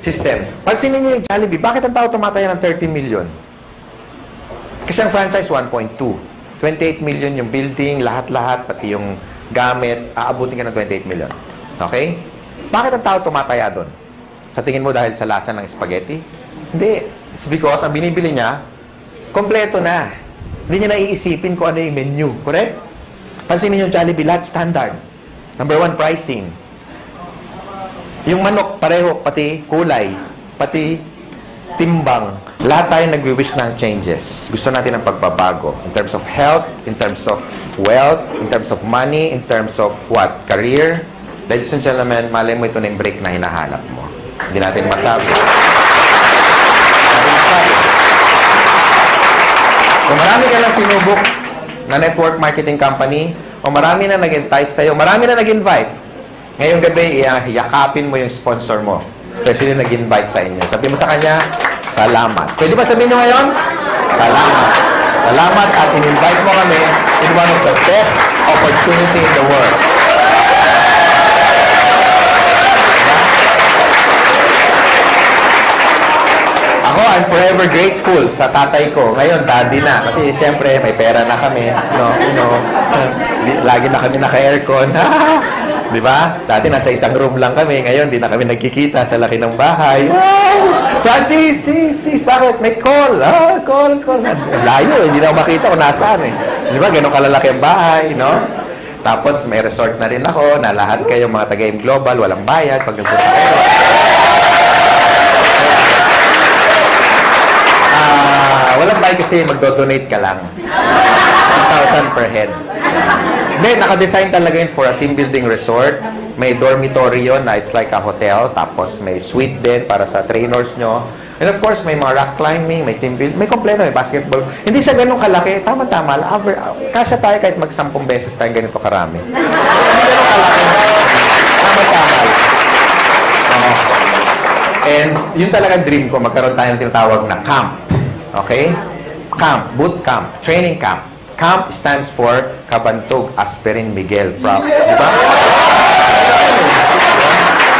system. Pansinin niyo yung Jollibee, bakit ang tao tumataya ng 30 million? Kasi ang franchise, 1.2. 28 million yung building, lahat-lahat, pati yung gamit, aabutin ka ng 28 million. Okay? Bakit ang tao tumataya doon? Sa tingin mo dahil sa lasa ng spaghetti? Hindi. It's because ang binibili niya, kompleto na. Hindi niya naiisipin kung ano yung menu. Correct? Pansinin niyo yung Jollibee, lahat standard. Number 1, pricing. Yung manok, pareho, pati kulay, pati timbang. Lahat tayo nagwi-wish ng changes. Gusto natin ng pagbabago. In terms of health, in terms of wealth, in terms of money, in terms of what? Career. Ladies and gentlemen, malay mo ito na yung break na hinahanap mo. Hindi natin masabi. Kung marami ka lang sinubok na network marketing company, o marami na nag-entice sa'yo, marami na nag-invite, ngayong gabi, yakapin mo yung sponsor mo. Especially nag-invite sa inyo. Sabi mo sa kanya, salamat. Pwede ba sabihin nyo ngayon? Salamat. Salamat at in-invite mo kami in one of the best opportunity in the world. Ako, I'm forever grateful sa tatay ko. Ngayon, daddy na. Kasi siyempre, may pera na kami. Lagi na kami naka-aircon. Di ba? Dati nasa isang room lang kami. Ngayon, di na kami nagkikita sa laki ng bahay. Wow! Francis, sis, bakit? May call. Call. Layo, hindi na ako makita kung nasaan eh. Di ba? Ganun kalalaki ang bahay, no? Tapos, may resort na rin ako na lahat kayo mga taga-AIM Global, walang bayad pag nagpunta kayo. Walang bayad kasi magdo-donate ka lang. 1,000 per head. Hindi, naka-design talaga yun for a team building resort. May dormitory yun na it's like a hotel. Tapos may suite din para sa trainers nyo. And of course, may mga rock climbing, may team build, may kompleto, may basketball. Hindi siya ganun kalaki. Tama-tama. Kasya tayo kahit mag-10 beses tayo ganito karami. Hindi ganun kalaki. Tama-tama. And yun talaga dream ko, magkaroon tayo ng tinatawag na camp. Okay? Camp, boot camp, training camp. Camp stands for Kabantog Aspirin Miguel. Diba?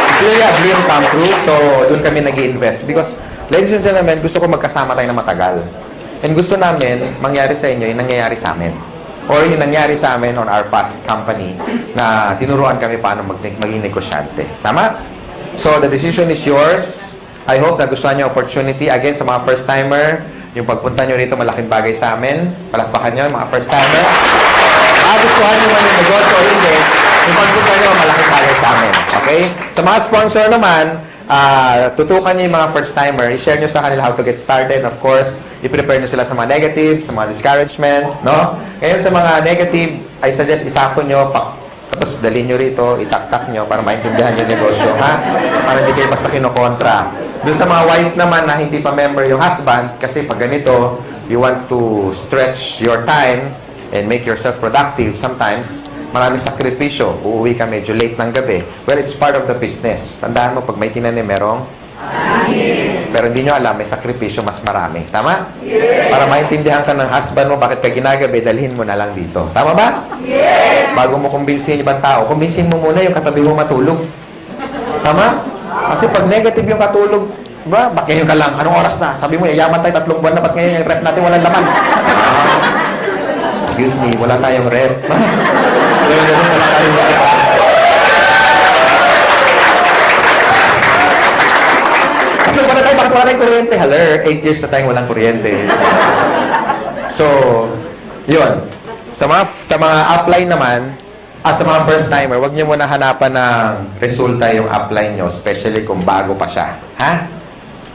It's really a dream come true. So, doon kami nag-i-invest. Because, ladies and gentlemen, gusto ko magkasama tayo ng matagal. And gusto namin, mangyari sa inyo yung nangyayari sa amin. Or yung nangyari sa amin on our past company na tinuruan kami paano maging negosyante. Tama? So, the decision is yours. I hope na gustuhan niyo opportunity. Again, sa mga first-timer, yung pagpunta nyo rito, malaking bagay sa amin. Palakpakan nyo, mga first-timer. Gustuhan nyo man yung negosyo o hindi, yung pagpunta nyo, malaking bagay sa amin. Okay? Sa mga sponsor naman, tutukan nyo yung mga first-timer. I-share nyo sa kanila how to get started. Of course, i-prepare nyo sila sa mga negative, sa mga discouragement. No? Ngayon, sa mga negative, I suggest isako nyo, tapos dalhin nyo rito, itaktak nyo para maintindihan yung negosyo. Ha? Para hindi kayo basta kinokontra. Doon sa mga wife naman na hindi pa member yung husband, kasi pag ganito, you want to stretch your time and make yourself productive. Sometimes, maraming sakripisyo. Uuwi ka medyo late ng gabi. Well, it's part of the business. Tandaan mo, pag may tinanim, merong pero hindi nyo alam, may sakripisyo mas marami. Tama? Yes. Para maintindihan ka ng husband mo, bakit ka ginagabi, dalhin mo na lang dito. Tama ba? Yes. Bago mo kumbinsin yung ibang tao, kumbinsin mo muna yung katabi mo matulog. Tama? Kasi pag negative yung katulog, ba, bak ngayon ka lang, anong oras na? Sabi mo, yayaman tayo 3 buwan na, ba't ngayon yung rep natin walang laman? Excuse me, wala tayong rep. Wala tayong rep. Bakit wala tayong kuryente? Haler, 8 years na tayong walang kuryente. So, yun. Sa mga upline naman, sa mga first-timer, huwag niyo muna hanapan ng resulta yung upline nyo, especially kung bago pa siya. Ha?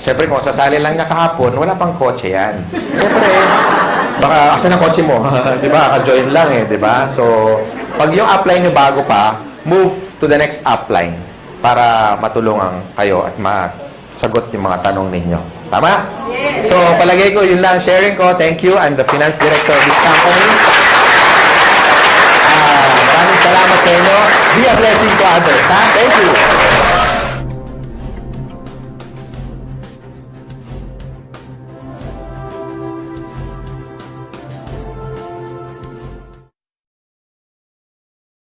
Siyempre, kung sasali lang niya kahapon, wala pang kotse yan. Siyempre, baka, asan ang kotse mo? Di ba? Ka-join lang eh, di ba? So, pag yung upline nyo bago pa, move to the next upline para matulungan kayo at masagot yung mga tanong ninyo. Tama? Yes. So, palagay ko, yun lang sharing ko. Thank you. I'm the finance director of this company. Maraming salamat sa inyo. Be a blessing to others. Ha? Thank you.